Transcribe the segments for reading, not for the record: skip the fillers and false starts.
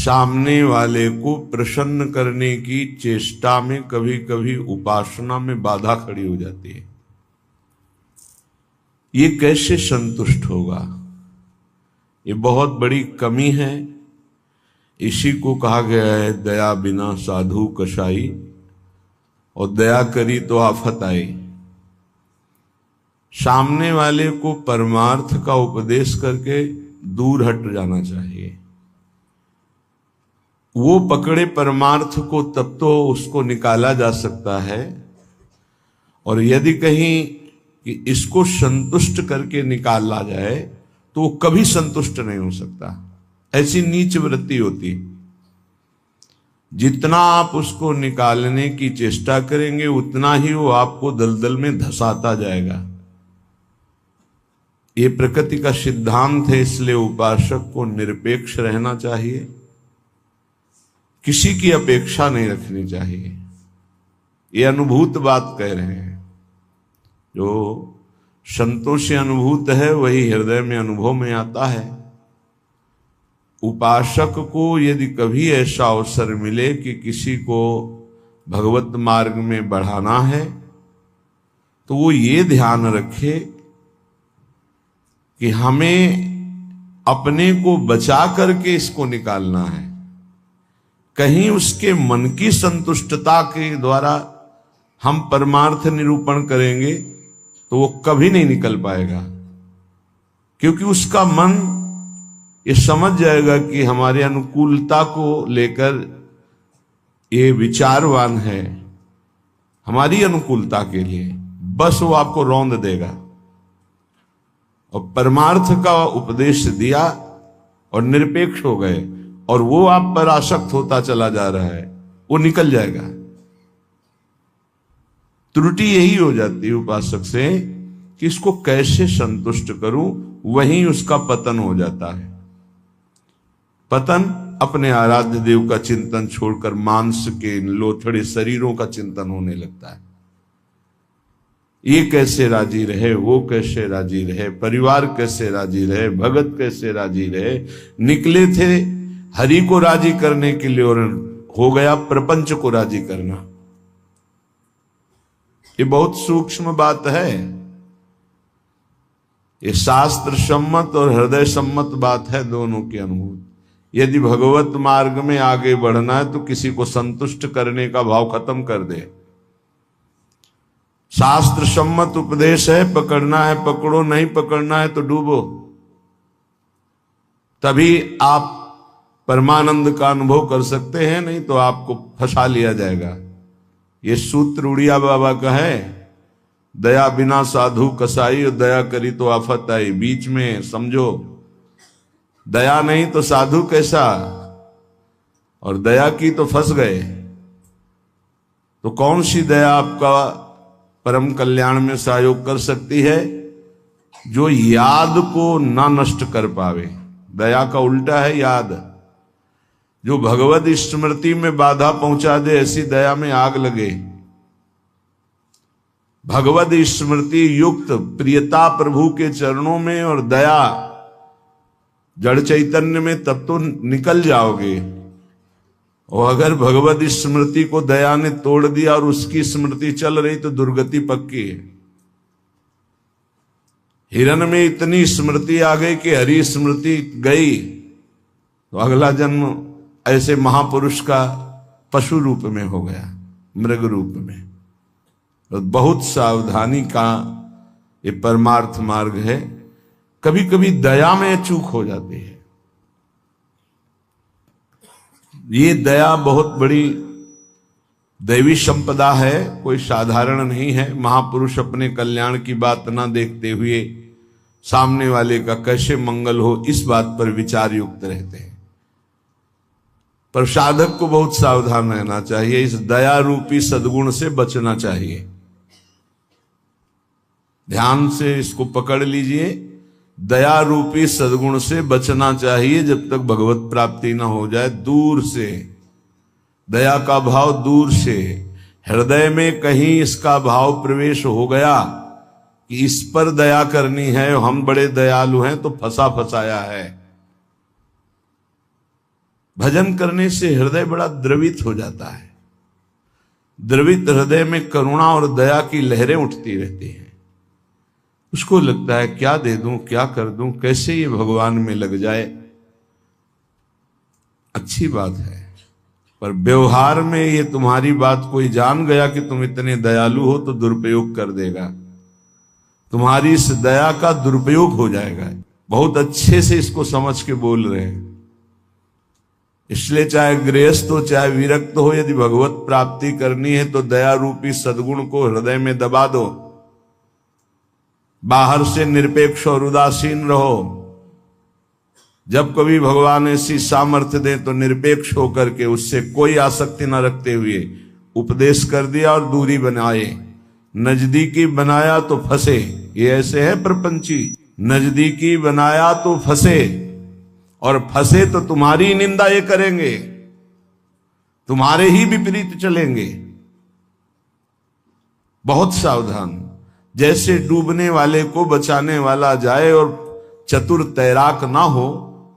सामने वाले को प्रसन्न करने की चेष्टा में कभी कभी उपासना में बाधा खड़ी हो जाती है। ये कैसे संतुष्ट होगा? ये बहुत बड़ी कमी है। इसी को कहा गया है दया बिना साधु कसाई, और दया करी तो आफत आई। सामने वाले को परमार्थ का उपदेश करके दूर हट जाना चाहिए। वो पकड़े परमार्थ को तब तो उसको निकाला जा सकता है, और यदि कहीं कि इसको संतुष्ट करके निकाला जाए तो वो कभी संतुष्ट नहीं हो सकता। ऐसी नीच वृत्ति होती। जितना आप उसको निकालने की चेष्टा करेंगे उतना ही वो आपको दलदल में धंसाता जाएगा। ये प्रकृति का सिद्धांत है, इसलिए उपासक को निरपेक्ष रहना चाहिए, किसी की अपेक्षा नहीं रखनी चाहिए। ये अनुभूत बात कह रहे हैं। जो संतों से अनुभूत है वही हृदय में अनुभव में आता है। उपासक को यदि कभी ऐसा अवसर मिले कि किसी को भगवत मार्ग में बढ़ाना है तो वो ये ध्यान रखे कि हमें अपने को बचा करके इसको निकालना है। कहीं उसके मन की संतुष्टता के द्वारा हम परमार्थ निरूपण करेंगे तो वो कभी नहीं निकल पाएगा, क्योंकि उसका मन ये समझ जाएगा कि हमारे अनुकूलता को लेकर ये विचारवान है, हमारी अनुकूलता के लिए, बस वो आपको रौंद देगा। और परमार्थ का उपदेश दिया और निरपेक्ष हो गए और वो आप पर आसक्त होता चला जा रहा है, वो निकल जाएगा। त्रुटि यही हो जाती है उपासक से कि इसको कैसे संतुष्ट करूं, वहीं उसका पतन हो जाता है। पतन अपने आराध्य देव का चिंतन छोड़कर मांस के लोथड़े शरीरों का चिंतन होने लगता है। ये कैसे राजी रहे, वो कैसे राजी रहे, परिवार कैसे राजी रहे, भगत कैसे राजी रहे। निकले थे हरि को राजी करने के लिए और हो गया प्रपंच को राजी करना। ये बहुत सूक्ष्म बात है। ये शास्त्र सम्मत और हृदय सम्मत बात है, दोनों की अनुभूति। यदि भगवत मार्ग में आगे बढ़ना है तो किसी को संतुष्ट करने का भाव खत्म कर दे। शास्त्र सम्मत उपदेश है, पकड़ना है पकड़ो, नहीं पकड़ना है तो डूबो। तभी आप परमानंद का अनुभव कर सकते हैं, नहीं तो आपको फंसा लिया जाएगा। ये सूत्र उड़िया बाबा का है, दया बिना साधु कसाई और दया करी तो आफत आई। बीच में समझो, दया नहीं तो साधु कैसा, और दया की तो फंस गए। तो कौन सी दया आपका परम कल्याण में सहयोग कर सकती है? जो याद को ना नष्ट कर पावे। दया का उल्टा है याद। जो भगवत स्मृति में बाधा पहुंचा दे, ऐसी दया में आग लगे। भगवत स्मृति युक्त प्रियता प्रभु के चरणों में और दया जड़ चैतन्य में, तब तो निकल जाओगे। और अगर भगवत स्मृति को दया ने तोड़ दिया और उसकी स्मृति चल रही तो दुर्गति पक्की है। हिरण में इतनी स्मृति आ गई कि हरि स्मृति गई तो अगला जन्म ऐसे महापुरुष का पशु रूप में हो गया, मृग रूप में। तो बहुत सावधानी का ये परमार्थ मार्ग है। कभी कभी दया में चूक हो जाती है। ये दया बहुत बड़ी दैवी संपदा है, कोई साधारण नहीं है। महापुरुष अपने कल्याण की बात ना देखते हुए सामने वाले का कैसे मंगल हो, इस बात पर विचार युक्त रहते हैं। पर साधक को बहुत सावधान रहना चाहिए। इस दया रूपी सद्गुण से बचना चाहिए। ध्यान से इसको पकड़ लीजिए। दया रूपी सद्गुण से बचना चाहिए जब तक भगवत प्राप्ति न हो जाए। दूर से दया का भाव, दूर से हृदय में कहीं इसका भाव प्रवेश हो गया कि इस पर दया करनी है, हम बड़े दयालु हैं, तो फंसा फंसाया है। भजन करने से हृदय बड़ा द्रवित हो जाता है। द्रवित हृदय में करुणा और दया की लहरें उठती रहती हैं। उसको लगता है क्या दे दूं, क्या कर दूं, कैसे ये भगवान में लग जाए। अच्छी बात है, पर व्यवहार में ये तुम्हारी बात कोई जान गया कि तुम इतने दयालु हो तो दुरुपयोग कर देगा। तुम्हारी इस दया का दुरुपयोग हो जाएगा। बहुत अच्छे से इसको समझ के बोल रहे हैं। इसलिए चाहे गृहस्थ हो चाहे विरक्त हो, यदि भगवत प्राप्ति करनी है तो दया रूपी सद्गुण को हृदय में दबा दो। बाहर से निरपेक्ष और उदासीन रहो। जब कभी भगवान ऐसी सामर्थ्य दे तो निरपेक्ष होकर के उससे कोई आसक्ति न रखते हुए उपदेश कर दिया और दूरी बनाए। नजदीकी बनाया तो फंसे, ये ऐसे है प्रपंची। नजदीकी बनाया तो फंसे, और फंसे तो तुम्हारी निंदा ये करेंगे, तुम्हारे ही विपरीत चलेंगे। बहुत सावधान। जैसे डूबने वाले को बचाने वाला जाए और चतुर तैराक ना हो,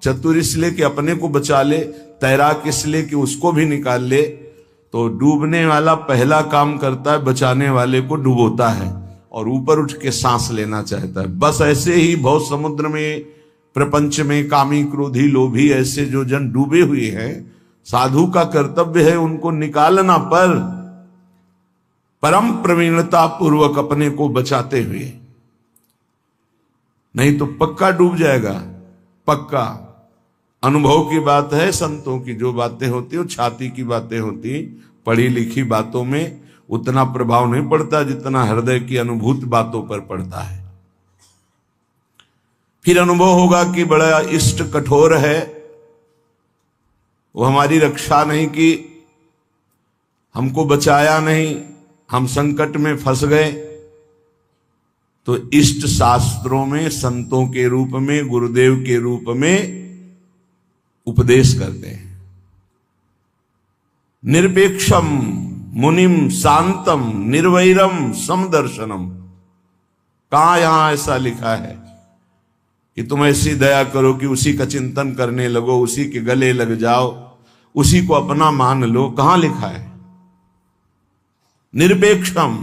चतुर इसलिए कि अपने को बचा ले, तैराक इसलिए कि उसको भी निकाल ले, तो डूबने वाला पहला काम करता है बचाने वाले को डुबोता है और ऊपर उठ के सांस लेना चाहता है। बस ऐसे ही बहुत समुद्र में, प्रपंच में कामी क्रोधी लोभी ऐसे जो जन डूबे हुए हैं, साधु का कर्तव्य है उनको निकालना, पर परम प्रवीणता पूर्वक अपने को बचाते हुए, नहीं तो पक्का डूब जाएगा। पक्का अनुभव की बात है। संतों की जो बातें होती है वो छाती की बातें होती, पढ़ी लिखी बातों में उतना प्रभाव नहीं पड़ता जितना हृदय की अनुभूत बातों पर पड़ता है। फिर अनुभव होगा कि बड़ा इष्ट कठोर है, वो हमारी रक्षा नहीं की, हमको बचाया नहीं, हम संकट में फंस गए। तो इष्ट शास्त्रों में संतों के रूप में, गुरुदेव के रूप में उपदेश करते हैं। निरपेक्षम मुनिम शांतम निर्वैरम समदर्शनम। कहां यहां ऐसा लिखा है कि तुम ऐसी दया करो कि उसी का चिंतन करने लगो, उसी के गले लग जाओ, उसी को अपना मान लो? कहां लिखा है? निरपेक्षम,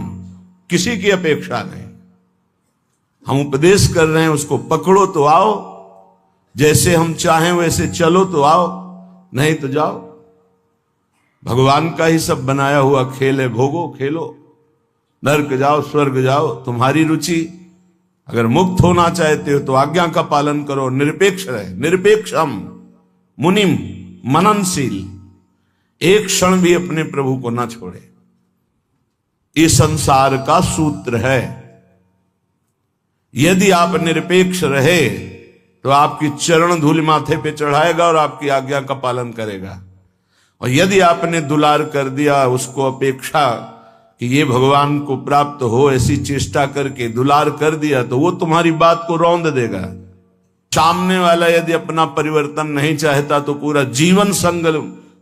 किसी की अपेक्षा नहीं। हम उपदेश कर रहे हैं, उसको पकड़ो तो आओ, जैसे हम चाहें वैसे चलो तो आओ, नहीं तो जाओ। भगवान का ही सब बनाया हुआ खेल है, भोगो खेलो, नरक जाओ स्वर्ग जाओ, तुम्हारी रुचि। अगर मुक्त होना चाहते हो तो आज्ञा का पालन करो, निरपेक्ष रहे। निरपेक्षम मुनिम, मननशील, एक क्षण भी अपने प्रभु को ना छोड़े। इस संसार का सूत्र है। यदि आप निरपेक्ष रहे तो आपकी चरण धूल माथे पे चढ़ाएगा और आपकी आज्ञा का पालन करेगा। और यदि आपने दुलार कर दिया, उसको अपेक्षा कि ये भगवान को प्राप्त हो, ऐसी चेष्टा करके दुलार कर दिया, तो वो तुम्हारी बात को रौंद देगा। सामने वाला यदि अपना परिवर्तन नहीं चाहता तो पूरा जीवन संग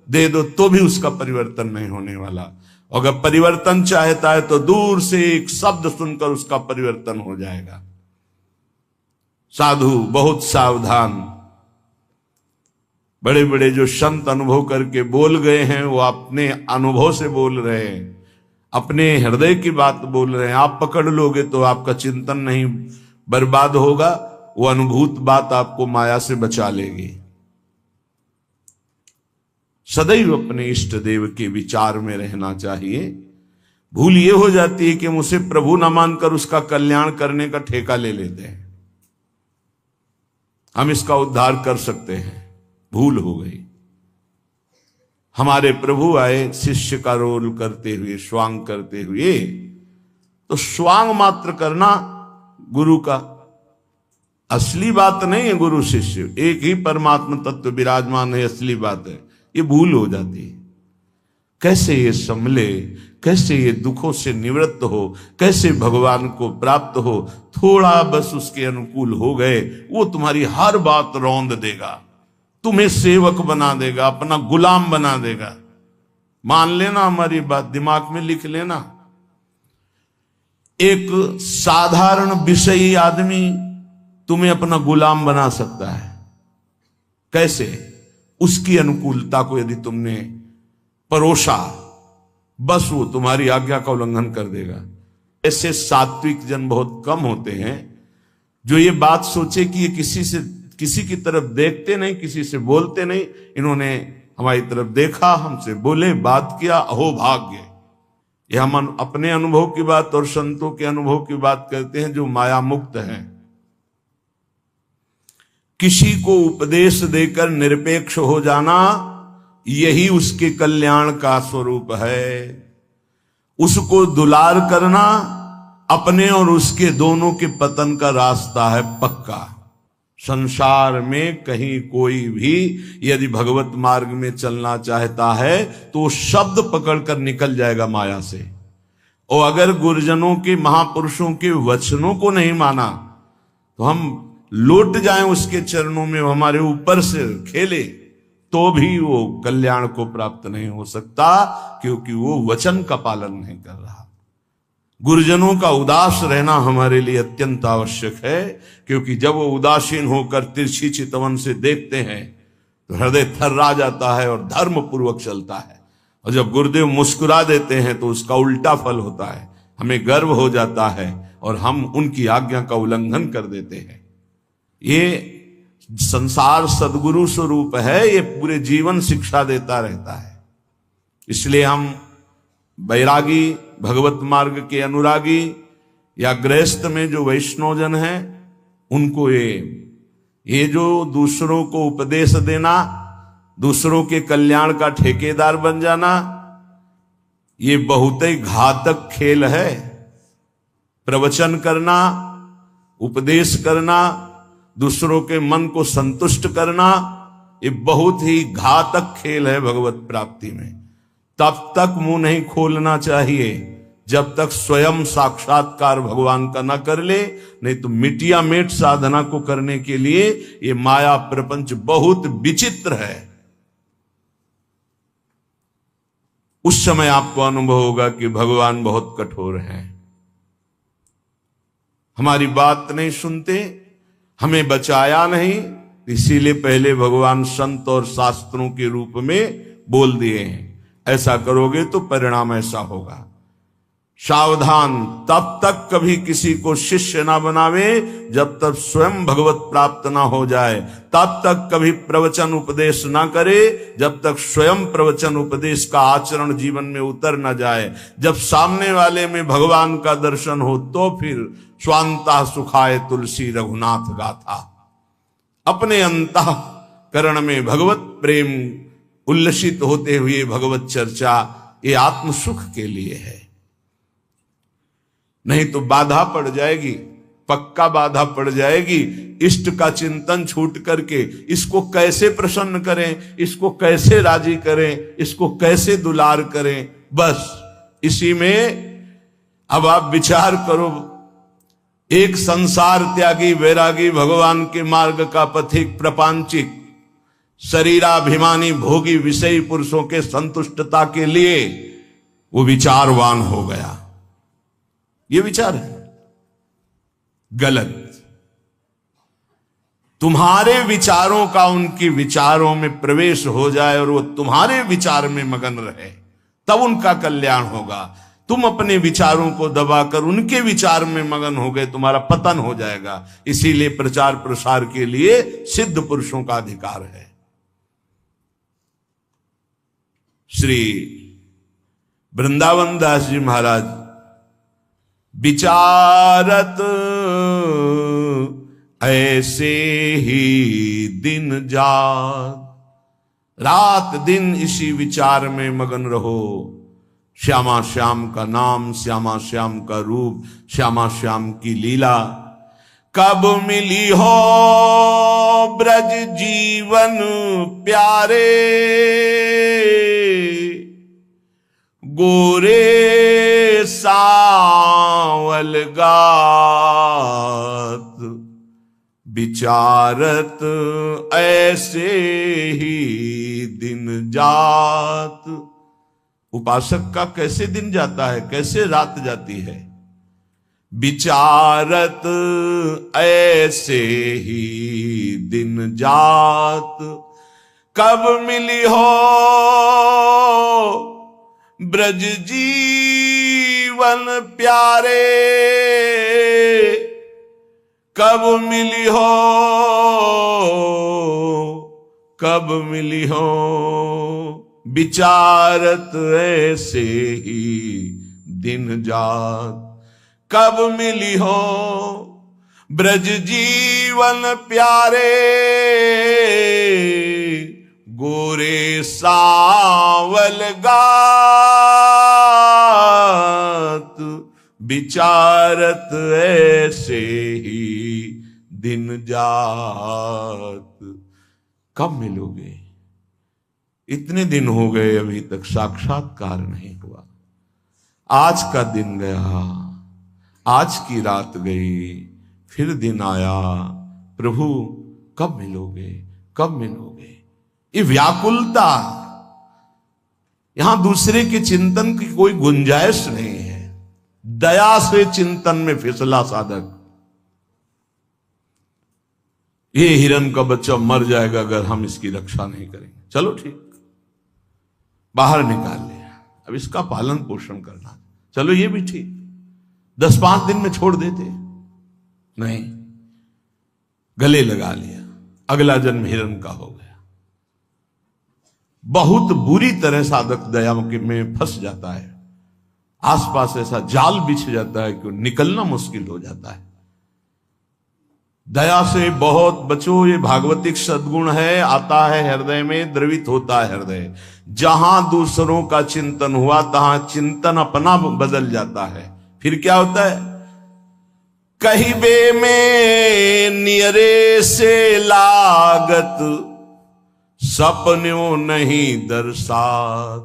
दे दो तो भी उसका परिवर्तन नहीं होने वाला। अगर परिवर्तन चाहता है तो दूर से एक शब्द सुनकर उसका परिवर्तन हो जाएगा। साधु बहुत सावधान। बड़े बड़े जो संत अनुभव करके बोल गए हैं वो अपने अनुभव से बोल रहे हैं, अपने हृदय की बात बोल रहे हैं। आप पकड़ लोगे तो आपका चिंतन नहीं बर्बाद होगा, वो अनुभूत बात आपको माया से बचा लेगी। सदैव अपने इष्ट देव के विचार में रहना चाहिए। भूल ये हो जाती है कि हम उसे प्रभु न मानकर उसका कल्याण करने का ठेका ले लेते हैं। हम इसका उद्धार कर सकते हैं, भूल हो गई। हमारे प्रभु आए शिष्य का रोल करते हुए, स्वांग करते हुए, तो स्वांग मात्र करना गुरु का असली बात नहीं है। गुरु शिष्य एक ही परमात्मा तत्व विराजमान है, असली बात है। ये भूल हो जाती है। कैसे ये संभले, कैसे ये दुखों से निवृत्त हो, कैसे भगवान को प्राप्त हो। थोड़ा बस उसके अनुकूल हो गए, वो तुम्हारी हर बात रौंद देगा, तुम्हें सेवक बना देगा, अपना गुलाम बना देगा। मान लेना हमारी बात, दिमाग में लिख लेना। एक साधारण विषयी आदमी तुम्हें अपना गुलाम बना सकता है। कैसे? उसकी अनुकूलता को यदि तुमने परोसा, बस वो तुम्हारी आज्ञा का उल्लंघन कर देगा। ऐसे सात्विक जन बहुत कम होते हैं जो ये बात सोचे कि ये किसी की तरफ देखते नहीं, किसी से बोलते नहीं, इन्होंने हमारी तरफ देखा, हमसे बोले, बात किया, अहो भाग्य। यह हम अपने अनुभव की बात और संतों के अनुभव की बात करते हैं जो माया मुक्त हैं। किसी को उपदेश देकर निरपेक्ष हो जाना, यही उसके कल्याण का स्वरूप है। उसको दुलार करना अपने और उसके दोनों के पतन का रास्ता है पक्का। संसार में कहीं कोई भी यदि भगवत मार्ग में चलना चाहता है तो वो शब्द पकड़कर निकल जाएगा माया से। और अगर गुरुजनों के, महापुरुषों के वचनों को नहीं माना तो हम लौट जाएं उसके चरणों में, हमारे ऊपर से खेले, तो भी वो कल्याण को प्राप्त नहीं हो सकता, क्योंकि वो वचन का पालन नहीं कर रहा। गुरुजनों का उदास रहना हमारे लिए अत्यंत आवश्यक है, क्योंकि जब वो उदासीन होकर तिरछी चितवन से देखते हैं तो हृदय थर्रा जाता है और धर्म पूर्वक चलता है। और जब गुरुदेव मुस्कुरा देते हैं तो उसका उल्टा फल होता है, हमें गर्व हो जाता है और हम उनकी आज्ञा का उल्लंघन कर देते हैं। ये संसार सद्गुरु स्वरूप है, ये पूरे जीवन शिक्षा देता रहता है। इसलिए हम बैरागी, भगवत मार्ग के अनुरागी या गृहस्थ में जो वैष्णवजन हैं, उनको ये जो दूसरों को उपदेश देना, दूसरों के कल्याण का ठेकेदार बन जाना, ये बहुत ही घातक खेल है। प्रवचन करना, उपदेश करना, दूसरों के मन को संतुष्ट करना, ये बहुत ही घातक खेल है भगवत प्राप्ति में। तब तक मुंह नहीं खोलना चाहिए जब तक स्वयं साक्षात्कार भगवान का न कर ले, नहीं तो मिटिया मेट साधना को करने के लिए ये माया प्रपंच बहुत विचित्र है। उस समय आपको अनुभव होगा कि भगवान बहुत कठोर हैं, हमारी बात नहीं सुनते, हमें बचाया नहीं, इसीलिए पहले भगवान संत और शास्त्रों के रूप में बोल दिए हैं, ऐसा करोगे तो परिणाम ऐसा होगा। सावधान, तब तक कभी किसी को शिष्य ना बनावे जब तक स्वयं भगवत प्राप्त ना हो जाए। तब तक कभी प्रवचन उपदेश ना करे जब तक स्वयं प्रवचन उपदेश का आचरण जीवन में उतर ना जाए। जब सामने वाले में भगवान का दर्शन हो तो फिर स्वांता सुखाय तुलसी रघुनाथ गाथा। अपने अंतःकरण में भगवत प्रेम उल्लसित होते हुए भगवत चर्चा, ये आत्म सुख के लिए है। नहीं तो बाधा पड़ जाएगी, पक्का बाधा पड़ जाएगी। इष्ट का चिंतन छूट करके इसको कैसे प्रसन्न करें, इसको कैसे राजी करें, इसको कैसे दुलार करें, बस इसी में अब आप विचार करो। एक संसार त्यागी वैरागी भगवान के मार्ग का पथिक प्रपंचिक शरीराभिमानी भोगी विषयी पुरुषों के संतुष्टता के लिए वो विचारवान हो गया। ये विचार है गलत। तुम्हारे विचारों का उनके विचारों में प्रवेश हो जाए और वो तुम्हारे विचार में मगन रहे, तब उनका कल्याण होगा। तुम अपने विचारों को दबाकर उनके विचार में मगन हो गए, तुम्हारा पतन हो जाएगा। इसीलिए प्रचार प्रसार के लिए सिद्ध पुरुषों का अधिकार है। श्री वृंदावन दास जी महाराज विचारत ऐसे ही दिन जात, रात दिन इसी विचार में मगन रहो। श्यामा श्याम का नाम, श्यामा श्याम का रूप, श्यामा श्याम की लीला। कब मिली हो ब्रज जीवन प्यारे, गोरे सावल गात, विचारत ऐसे ही दिन जात। उपासक का कैसे दिन जाता है, कैसे रात जाती है। विचारत ऐसे ही दिन जात, कब मिली हो ब्रज जीवन प्यारे, कब मिली हो, कब मिली हो विचारत ऐसे ही दिन जात, कब मिली हो ब्रज जीवन प्यारे, गोरे सावल गात विचारत ऐसे ही दिन जात। कब मिलोगे? इतने दिन हो गए अभी तक साक्षात्कार नहीं हुआ। आज का दिन गया, आज की रात गई, फिर दिन आया, प्रभु कब मिलोगे, कब मिलोगे? ये व्याकुलता, यहां दूसरे के चिंतन की कोई गुंजाइश नहीं है। दया से चिंतन में फिसला साधक। ये हिरण का बच्चा मर जाएगा अगर हम इसकी रक्षा नहीं करेंगे। चलो ठीक, बाहर निकाल लिया, अब इसका पालन पोषण करना, चलो ये भी ठीक। 10-5 दिन में छोड़ देते, नहीं, गले लगा लिया, अगला जन्म हिरण का हो गया। बहुत बुरी तरह साधक दया में फंस जाता है। आसपास ऐसा जाल बिछ जाता है कि निकलना मुश्किल हो जाता है। दया से बहुत बचो, ये भागवतिक सद्गुण है, आता है हृदय में, द्रवित होता है हृदय। जहां दूसरों का चिंतन हुआ तहां चिंतन अपना बदल जाता है। फिर क्या होता है? कहिबे में नियरे से लागत, सपन्यों नहीं दर्शात,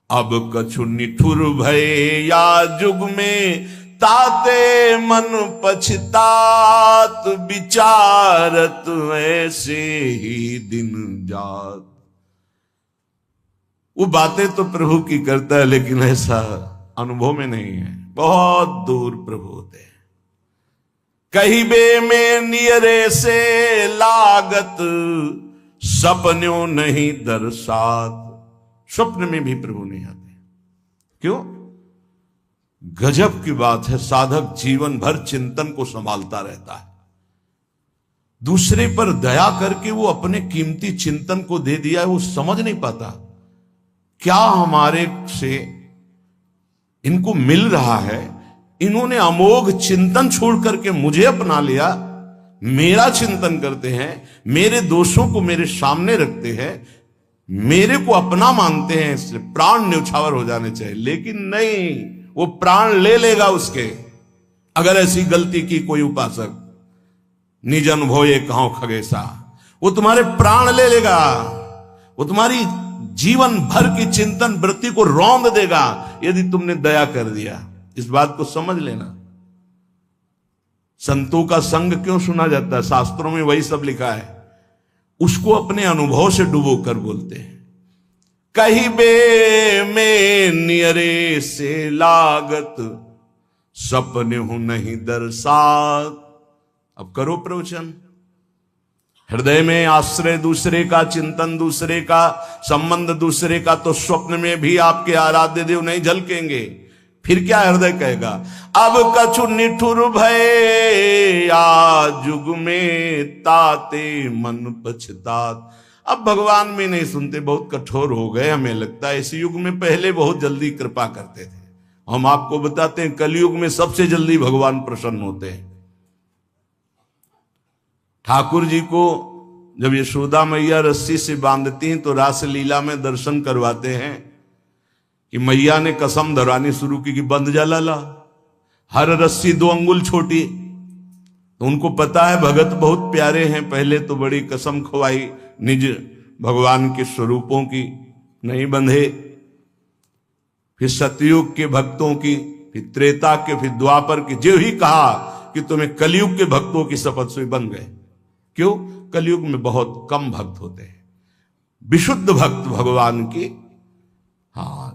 अब कछु निठुर भय या जुग में, ताते मन पछतात, विचारत ऐसे ही दिन जात। वो बातें तो प्रभु की करता है, लेकिन ऐसा अनुभव में नहीं है। बहुत दूर प्रभु होते हैं। कहिबे में नियरे से लागत, सपन्यों नहीं दर्शात। स्वप्न में भी प्रभु नहीं आते। क्यों? गजब की बात है, साधक जीवन भर चिंतन को संभालता रहता है। दूसरे पर दया करके वो अपने कीमती चिंतन को दे दिया है, वो समझ नहीं पाता क्या हमारे से इनको मिल रहा है। इन्होंने अमोघ चिंतन छोड़ करके मुझे अपना लिया, मेरा चिंतन करते हैं, मेरे दोषों को मेरे सामने रखते हैं, मेरे को अपना मानते हैं, इसलिए प्राण न्यौछावर हो जाने चाहिए। लेकिन नहीं, वो प्राण ले लेगा उसके, अगर ऐसी गलती की कोई उपासक। निज अनुभव कहो खगेसा, वो तुम्हारे प्राण ले लेगा, वो तुम्हारी जीवन भर की चिंतन वृत्ति को रौंद देगा यदि तुमने दया कर दिया। इस बात को समझ लेना। संतों का संग क्यों सुना जाता है? शास्त्रों में वही सब लिखा है। उसको अपने अनुभव से डुबो कर बोलते हैं। कहिबे में नियरे से लागत, सपने हूं नहीं दर्शात। अब करो प्रवचन। हृदय में आश्रय दूसरे का, चिंतन दूसरे का, संबंध दूसरे का, तो स्वप्न में भी आपके आराध्य देव नहीं झलकेंगे। फिर क्या हृदय कहेगा? अब कछु निठुर भय या जुग में, ताते मन पछतात। अब भगवान भी नहीं सुनते, बहुत कठोर हो गए। हमें लगता है इस युग में, पहले बहुत जल्दी कृपा करते थे। हम आपको बताते हैं कलयुग में सबसे जल्दी भगवान प्रसन्न होते हैं। ठाकुर जी को जब यशोदा मैया रस्सी से बांधती हैं तो रास लीला में दर्शन करवाते हैं कि मैया ने कसम धरवानी शुरू की कि बंध जा लाला, हर रस्सी 2 अंगुल छोटी। तो उनको पता है भगत बहुत प्यारे हैं, पहले तो बड़ी कसम खवाई निज भगवान के स्वरूपों की, नहीं बंधे। फिर सतयुग के भक्तों की, फिर त्रेता के, फिर द्वापर की, जो ही कहा कि तुम्हें कलयुग के भक्तों की शपथ से बन गए। क्यों? कलयुग में बहुत कम भक्त होते हैं। विशुद्ध भक्त भगवान की, हाँ,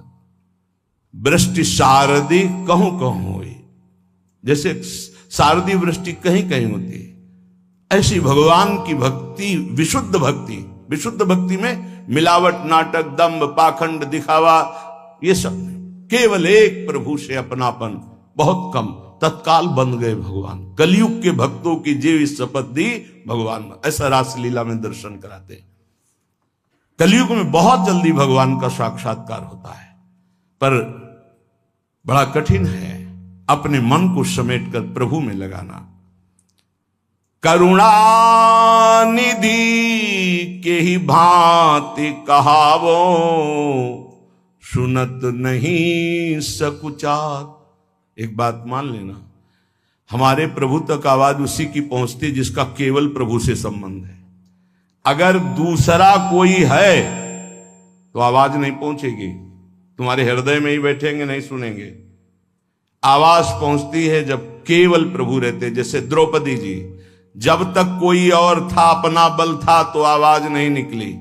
वृष्टि शारदी कहूं कहूं हुई, जैसे शारदी वृष्टि कहीं कहीं होती है, ऐसी भगवान की भक्ति, विशुद्ध भक्ति, विशुद्ध भक्ति में मिलावट, नाटक, दंभ, पाखंड, दिखावा, ये सब नहीं। केवल एक प्रभु से अपनापन, बहुत कम, तत्काल बन गए भगवान। कलयुग के भक्तों की जीव शपथ दी भगवान, ऐसा रासलीला में दर्शन कराते। कलयुग में बहुत जल्दी भगवान का साक्षात्कार होता है, पर बड़ा कठिन है अपने मन को समेटकर प्रभु में लगाना। करुणा निधि के ही भांति कहावो, सुनत नहीं सकुचार। एक बात मान लेना, हमारे प्रभु तक आवाज उसी की पहुंचती जिसका केवल प्रभु से संबंध है। अगर दूसरा कोई है तो आवाज नहीं पहुंचेगी, तुम्हारे हृदय में ही बैठेंगे, नहीं सुनेंगे। आवाज पहुंचती है जब केवल प्रभु रहते। जैसे द्रौपदी जी, जब तक कोई और था, अपना बल था, तो आवाज नहीं निकली।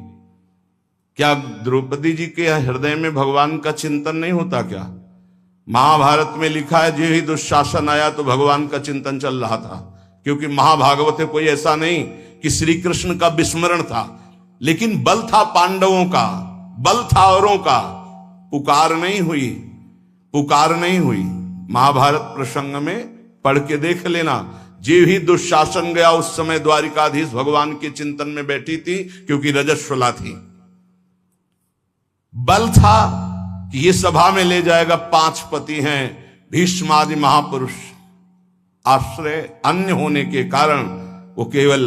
क्या द्रौपदी जी के हृदय में भगवान का चिंतन नहीं होता क्या? महाभारत में लिखा है, जो ही दुशासन आया तो भगवान का चिंतन चल रहा था, क्योंकि महाभागवत में कोई ऐसा नहीं कि श्री कृष्ण का विस्मरण था, लेकिन बल था पांडवों का, बल था औरों का, पुकार नहीं हुई, पुकार नहीं हुई। महाभारत प्रसंग में पढ़ के देख लेना, जो ही दुशासन गया उस समय द्वारिकाधीश भगवान के चिंतन में बैठी थी, क्योंकि रजस्वला थी। बल था कि ये सभा में ले जाएगा, 5 पति हैं, भीष्मादि महापुरुष, आश्रय अन्य होने के कारण वो केवल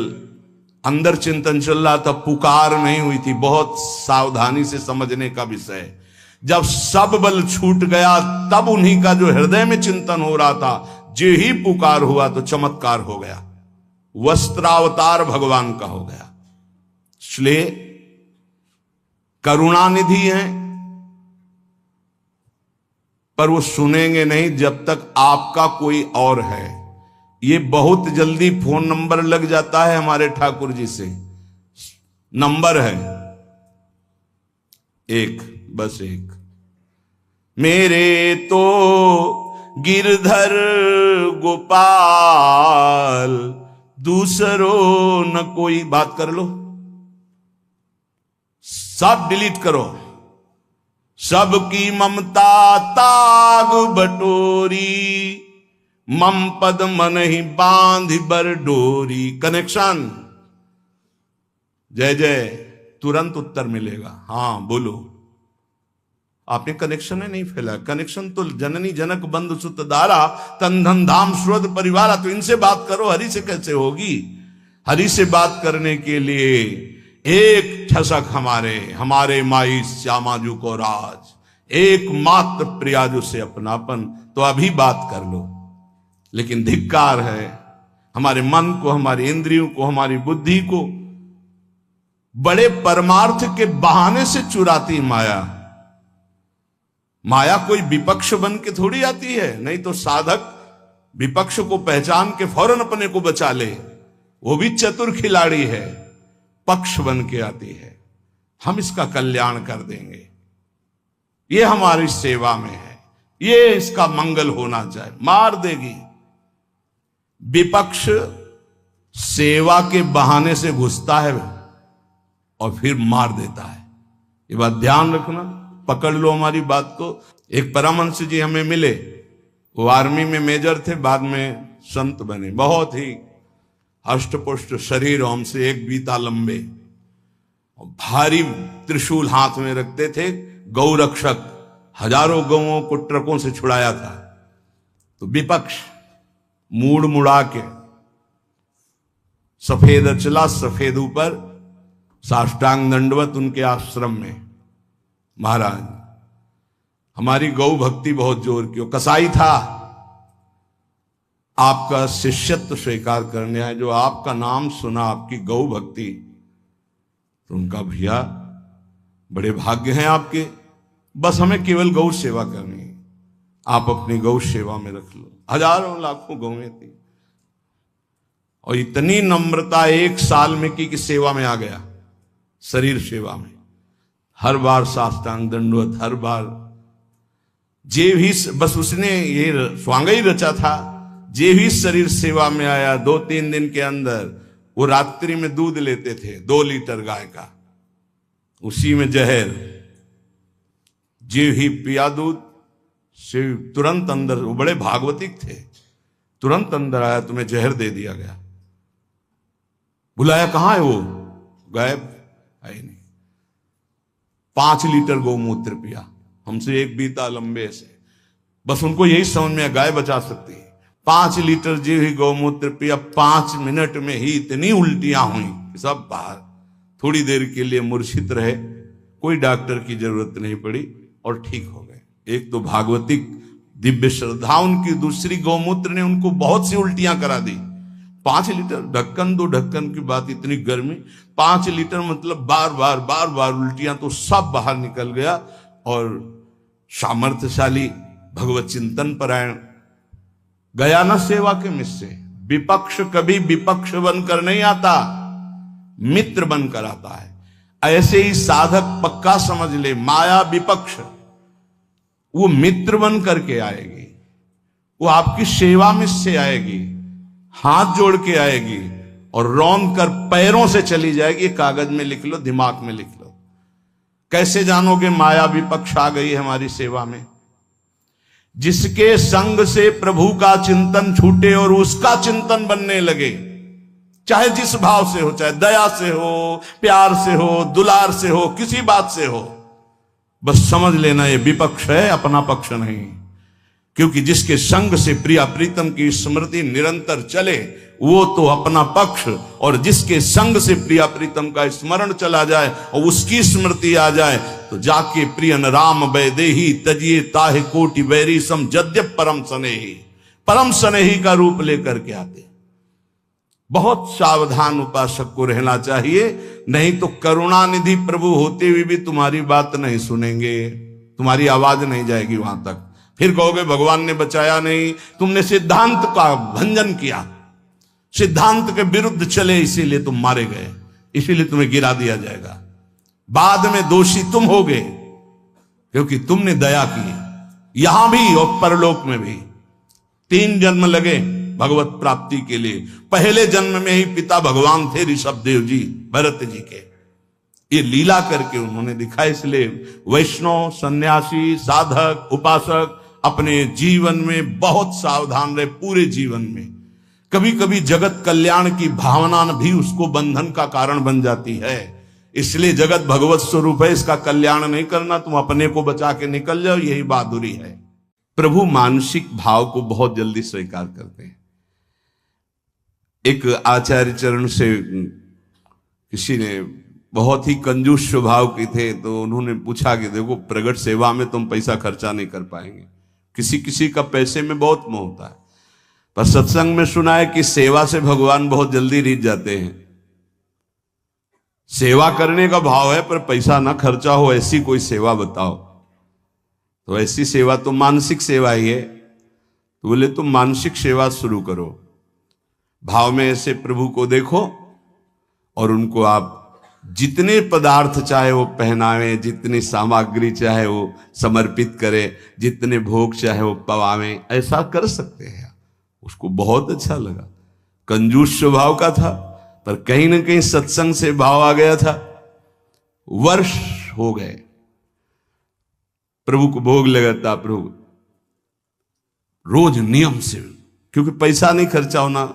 अंदर चिंतन चल रहा था, पुकार नहीं हुई थी। बहुत सावधानी से समझने का विषय। जब सब बल छूट गया तब उन्हीं का जो हृदय में चिंतन हो रहा था, जो ही पुकार हुआ तो चमत्कार हो गया, वस्त्रावतार भगवान का हो गया। इसलिए करुणानिधि हैं, पर वो सुनेंगे नहीं जब तक आपका कोई और है। ये बहुत जल्दी फोन नंबर लग जाता है हमारे ठाकुर जी से। नंबर है एक, बस एक। मेरे तो गिरधर गोपाल, दूसरों न कोई। बात कर लो, सब डिलीट करो। सबकी ममता ताग बटोरी, मम पद मन ही बांध बर डोरी। कनेक्शन, जय जय, तुरंत उत्तर मिलेगा। हाँ बोलो, आपने कनेक्शन है नहीं फैला। कनेक्शन तो जननी जनक बंधु सुत दारा, तन धन धाम स्रोत परिवारा। तो इनसे बात करो, हरि से कैसे होगी? हरि से बात करने के लिए एक ठसक हमारे माई श्यामाजू को राज, एक मात्र प्रियाजू से अपनापन, तो अभी बात कर लो। लेकिन धिक्कार है हमारे मन को, हमारी इंद्रियों को, हमारी बुद्धि को बड़े परमार्थ के बहाने से चुराती माया। माया कोई विपक्ष बन के थोड़ी आती है, नहीं तो साधक विपक्ष को पहचान के फौरन अपने को बचा ले, वो भी चतुर खिलाड़ी है, पक्ष बन के आती है। हम इसका कल्याण कर देंगे, ये हमारी सेवा में है, ये इसका मंगल होना चाहिए। मार देगी। विपक्ष सेवा के बहाने से घुसता है और फिर मार देता है। ये बात ध्यान रखना, पकड़ लो हमारी बात को। एक परमहंस जी हमें मिले, वो आर्मी में मेजर थे, बाद में संत बने। बहुत ही हष्टपुष्ट शरीर, हमसे एक बीता लंबे, भारी त्रिशूल हाथ में रखते थे। गौ रक्षक, हजारों गौओं को ट्रकों से छुड़ाया था। तो विपक्ष मूड़ मुड़ा के सफेद अचला सफेद ऊपर, साष्टांग दंडवत उनके आश्रम में। महाराज हमारी गौ भक्ति बहुत जोर की। कसाई था, आपका शिष्यत्व स्वीकार करने आए, जो आपका नाम सुना, आपकी गौ भक्ति, तो उनका भैया बड़े भाग्य हैं आपके, बस हमें केवल गौ सेवा करनी है, आप अपनी गौ सेवा में रख लो। हजारों लाखों गौएं थी, और इतनी नम्रता 1 साल में की कि सेवा में आ गया, शरीर सेवा में। हर बार साष्टांग दंडवत, हर बार जे भी, बस उसने ये स्वांग ही रचा था। जे भी शरीर सेवा में आया, 2-3 दिन के अंदर वो रात्रि में दूध लेते थे 2 लीटर गाय का, उसी में जहर, जे ही पिया दूध से तुरंत अंदर, वो बड़े भागवतिक थे, तुरंत अंदर आया, तुम्हें जहर दे दिया गया। बुलाया, कहां है वो? गायब, है नहीं। 5 लीटर गौमूत्र पिया, हमसे एक बीता लंबे से। बस उनको यही समझ में गाय बचा सकती है। 5 लीटर जी ही गौमूत्र पिया, 5 मिनट में ही इतनी उल्टियां हुई कि सब बाहर। थोड़ी देर के लिए मूर्छित रहे, कोई डॉक्टर की जरूरत नहीं पड़ी और ठीक हो गए। एक तो भागवतिक दिव्य श्रद्धा उनकी, दूसरी गौमूत्र ने उनको बहुत सी उल्टियां करा दी। 5 लीटर, ढक्कन 2 ढक्कन की बात, इतनी गर्मी, 5 लीटर मतलब बार बार उल्टियां, तो सब बाहर निकल गया। और सामर्थ्यशाली भगवत चिंतन परायण गया न सेवा के मिस से। विपक्ष कभी विपक्ष बनकर नहीं आता, मित्र बनकर आता है। ऐसे ही साधक पक्का समझ ले, माया विपक्ष, वो मित्र बन करके आएगी, वो आपकी सेवा में से आएगी, हाथ जोड़ के आएगी और रौंद कर पैरों से चली जाएगी। कागज में लिख लो, दिमाग में लिख लो। कैसे जानोगे माया विपक्ष आ गई हमारी सेवा में? जिसके संग से प्रभु का चिंतन छूटे और उसका चिंतन बनने लगे, चाहे जिस भाव से हो, चाहे दया से हो, प्यार से हो, दुलार से हो, किसी बात से हो, बस समझ लेना ये विपक्ष है, अपना पक्ष नहीं। क्योंकि जिसके संग से प्रिया प्रीतम की स्मृति निरंतर चले वो तो अपना पक्ष, और जिसके संग से प्रिया प्रीतम का स्मरण चला जाए और उसकी स्मृति आ जाए तो जाके प्रियन राम वैदेही तजिए ताहे कोटि बैरी सम जद्यप परम स्नेही, परम स्नेही का रूप लेकर के आते। बहुत सावधान उपासक को रहना चाहिए, नहीं तो करुणानिधि प्रभु होते हुए भी तुम्हारी बात नहीं सुनेंगे, तुम्हारी आवाज नहीं जाएगी वहां तक। फिर कहोगे भगवान ने बचाया नहीं, तुमने सिद्धांत का भंजन किया, सिद्धांत के विरुद्ध चले, इसीलिए तुम मारे गए, इसीलिए तुम्हें गिरा दिया जाएगा। बाद में दोषी तुम होगे क्योंकि तुमने दया की, यहां भी और परलोक में भी। 3 जन्म लगे भगवत प्राप्ति के लिए। पहले जन्म में ही पिता भगवान थे ऋषभ देव जी, भरत जी के। ये लीला करके उन्होंने दिखाया। इसलिए वैष्णव, सन्यासी, साधक, उपासक अपने जीवन में बहुत सावधान रहे, पूरे जीवन में। कभी कभी जगत कल्याण की भावना भी उसको बंधन का कारण बन जाती है। इसलिए जगत भगवत स्वरूप है, इसका कल्याण नहीं करना, तुम अपने को बचा के निकल जाओ, यही बहादुरी है। प्रभु मानसिक भाव को बहुत जल्दी स्वीकार करते हैं। एक आचार्य चरण से किसी ने, बहुत ही कंजूस स्वभाव के थे, तो उन्होंने पूछा कि देखो प्रगट सेवा में तुम पैसा खर्चा नहीं कर पाएंगे, किसी किसी का पैसे में बहुत मोह होता है, पर सत्संग में सुना है कि सेवा से भगवान बहुत जल्दी रीझ जाते हैं। सेवा करने का भाव है पर पैसा ना खर्चा हो, ऐसी कोई सेवा बताओ। तो ऐसी सेवा तो मानसिक सेवा ही है। तो बोले तुम मानसिक सेवा शुरू करो, भाव में ऐसे प्रभु को देखो और उनको आप जितने पदार्थ चाहे वो पहनावे, जितनी सामग्री चाहे वो समर्पित करें, जितने भोग चाहे वो पवावें, ऐसा कर सकते हैं। उसको बहुत अच्छा लगा। कंजूस स्वभाव का था पर कहीं ना कहीं सत्संग से भाव आ गया था। वर्ष हो गए, प्रभु को भोग लगाता, प्रभु रोज नियम से, क्योंकि पैसा नहीं खर्चा होना।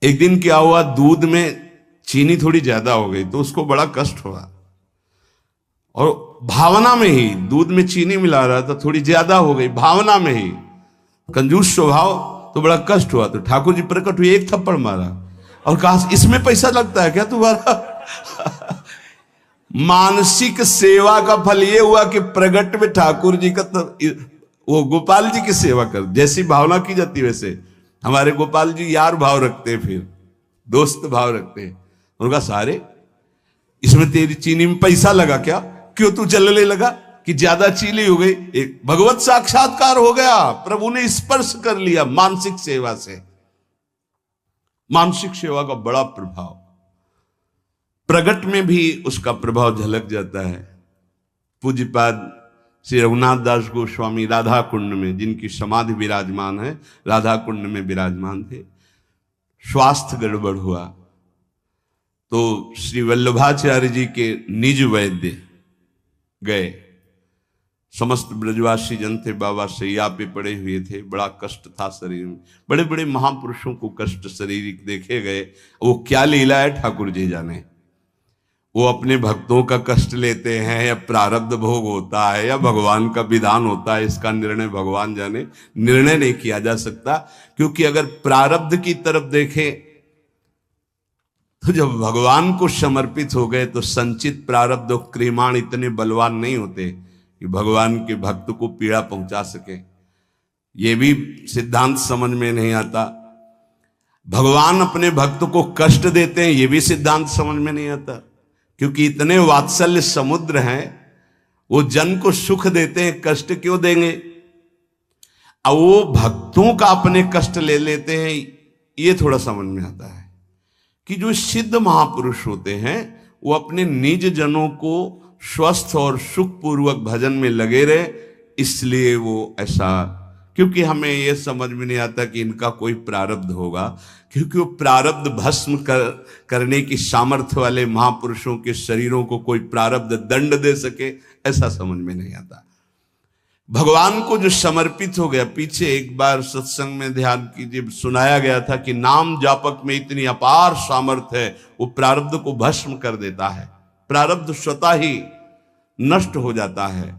एक दिन क्या हुआ, दूध में चीनी थोड़ी ज्यादा हो गई तो उसको बड़ा कष्ट हुआ, और भावना में ही दूध में चीनी मिला रहा था, थोड़ी ज्यादा हो गई भावना में ही, कंजूस स्वभाव, तो बड़ा कष्ट हुआ। तो ठाकुर जी प्रकट हुए, एक थप्पड़ मारा और कहा इसमें पैसा लगता है क्या तुम्हारा? मानसिक सेवा का फल ये हुआ कि प्रगट में ठाकुर जी का वो गोपाल जी की सेवा कर, जैसी भावना की जाती वैसे हमारे गोपाल जी यार भाव रखते हैं, फिर दोस्त भाव रखते हैं। उनका सारे इसमें तेरी चीनी में पैसा लगा क्या, क्यों तू जलने लगा कि ज्यादा चीनी हो गई? एक भगवत साक्षात्कार हो गया, प्रभु ने स्पर्श कर लिया मानसिक सेवा से। मानसिक सेवा का बड़ा प्रभाव, प्रगट में भी उसका प्रभाव झलक जाता है। पूज्यपाद श्री रघुनाथ दास गोस्वामी राधा कुंड में, जिनकी समाधि विराजमान है, राधा कुंड में विराजमान थे। स्वास्थ्य गड़बड़ हुआ, तो श्री वल्लभाचार्य जी के निज वैद्य गए। समस्त ब्रजवासी जन थे, बाबा सैया पे पड़े हुए थे, बड़ा कष्ट था शरीर में। बड़े बड़े महापुरुषों को कष्ट शारीरिक देखे गए। वो क्या लीला है ठाकुर जी जाने। वो अपने भक्तों का कष्ट लेते हैं या प्रारब्ध भोग होता है या भगवान का विधान होता है, इसका निर्णय भगवान जाने। निर्णय नहीं किया जा सकता, क्योंकि अगर प्रारब्ध की तरफ देखें तो जब भगवान को समर्पित हो गए तो संचित प्रारब्ध और क्रियमाण इतने बलवान नहीं होते कि भगवान के भक्त को पीड़ा पहुंचा सके। ये भी सिद्धांत समझ में नहीं आता। भगवान अपने भक्त को कष्ट देते हैं, ये भी सिद्धांत समझ में नहीं आता, क्योंकि इतने वात्सल्य समुद्र हैं। वो जन को सुख देते हैं, कष्ट क्यों देंगे? अब वो भक्तों का अपने कष्ट ले लेते हैं, ये थोड़ा समझ में आता है कि जो सिद्ध महापुरुष होते हैं वो अपने निज जनों को स्वस्थ और सुखपूर्वक भजन में लगे रहे, इसलिए वो ऐसा। क्योंकि हमें यह समझ में नहीं आता कि इनका कोई प्रारब्ध होगा, क्योंकि वो प्रारब्ध भस्म करने की सामर्थ्य वाले महापुरुषों के शरीरों को कोई प्रारब्ध दंड दे सके, ऐसा समझ में नहीं आता। भगवान को जो समर्पित हो गया, पीछे एक बार सत्संग में ध्यान कीजिए, सुनाया गया था कि नाम जापक में इतनी अपार सामर्थ्य है, वो प्रारब्ध को भस्म कर देता है। प्रारब्ध स्वतः ही नष्ट हो जाता है।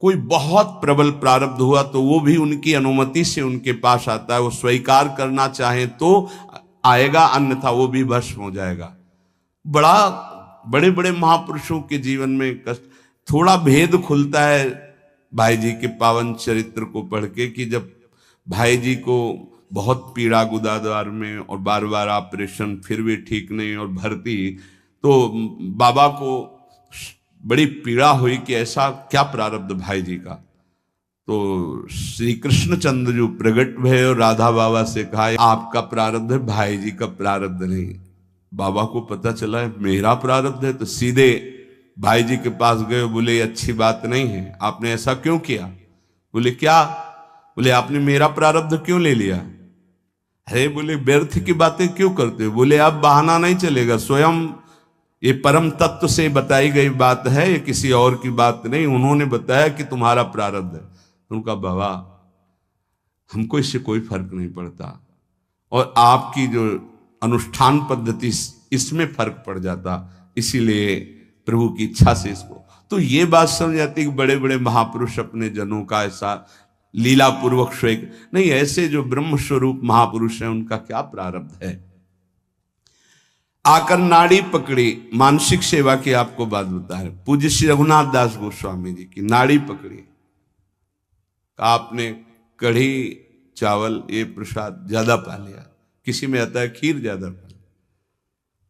कोई बहुत प्रबल प्रारब्ध हुआ तो वो भी उनकी अनुमति से उनके पास आता है। वो स्वीकार करना चाहे तो आएगा, अन्यथा वो भी भस्म हो जाएगा। बड़े बड़े महापुरुषों के जीवन में कष्ट, थोड़ा भेद खुलता है भाई जी के पावन चरित्र को पढ़ के, कि जब भाई जी को बहुत पीड़ा गुदाद्वार में और बार बार ऑपरेशन, फिर भी ठीक नहीं और भर्ती, तो बाबा को बड़ी पीड़ा हुई कि ऐसा क्या प्रारब्ध भाई जी का। तो श्री कृष्णचंद्र जो प्रकट भय और राधा बाबा से कहा आपका प्रारब्ध है, भाई जी का प्रारब्ध नहीं। बाबा को पता चला है मेरा प्रारब्ध है, तो सीधे भाई जी के पास गए। बोले ये अच्छी बात नहीं है, आपने ऐसा क्यों किया? बोले क्या? बोले आपने मेरा प्रारब्ध क्यों ले लिया है? बोले व्यर्थ की बातें क्यों करते हो? बोले आप बहाना नहीं चलेगा, स्वयं ये परम तत्व से बताई गई बात है, ये किसी और की बात नहीं। उन्होंने बताया कि तुम्हारा प्रारब्ध है। उनका बाबा हमको इससे कोई फर्क नहीं पड़ता, और आपकी जो अनुष्ठान पद्धति इसमें फर्क पड़ जाता, इसीलिए प्रभु की इच्छा से इसको। तो ये बात समझ जाती कि बड़े बड़े महापुरुष अपने जनों का ऐसा लीला पूर्वक स्वेग नहीं, ऐसे जो ब्रह्म स्वरूप महापुरुष हैं उनका क्या प्रारब्ध है। आकर नाड़ी पकड़ी, मानसिक सेवा की आपको बात बता रहे। पूज्य श्री रघुनाथ दास गोस्वामी जी की नाड़ी पकड़ी, आपने कढ़ी चावल ये प्रसाद ज्यादा पा लिया, किसी में आता है खीर ज्यादा पा लिया।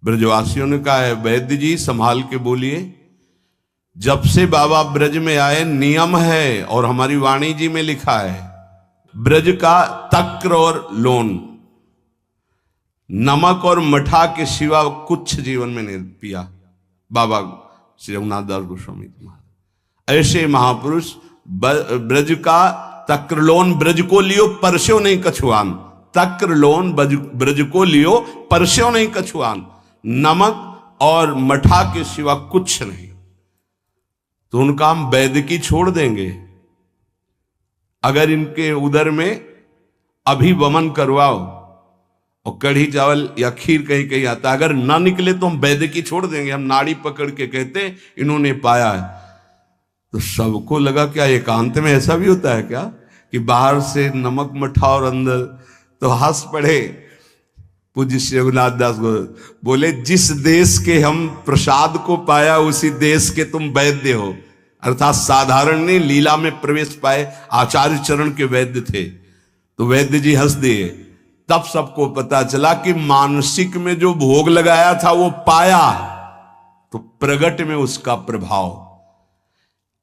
ब्रजवासियों ने कहा है वैद्य जी संभाल के बोलिए, जब से बाबा ब्रज में आए नियम है और हमारी वाणी जी में लिखा है, ब्रज का तक्र और लोन, नमक और मठा के सिवा कुछ जीवन में नहीं पिया बाबा श्री रघुनाथ दास गोस्वामी महाराज। ऐसे महापुरुष ब्रज का तक्रलोन, ब्रज को लियो परस्यो नहीं कछुआन, तक्रलोन ब्रज को लियो परस्यो नहीं कछुआन, नमक और मठा के सिवा कुछ नहीं। तो उनका हम वैद्य की छोड़ देंगे। अगर इनके उदर में अभिवमन करवाओ और कढ़ी चावल या खीर कहीं कहीं आता, अगर ना निकले तो हम वैद्य की छोड़ देंगे। हम नाड़ी पकड़ के कहते इन्होंने पाया है। तो सबको लगा क्या एकांत में ऐसा भी होता है क्या कि बाहर से नमक मठा और अंदर, तो हंस पड़े पूज्य श्री रघुनाथ दास को। बोले जिस देश के हम प्रसाद को पाया उसी देश के तुम वैद्य हो, अर्थात साधारण नहीं, लीला में प्रवेश पाए आचार्य चरण के वैद्य थे। तो वैद्य जी हंस दिए। तब सबको पता चला कि मानसिक में जो भोग लगाया था वो पाया, तो प्रगट में उसका प्रभाव।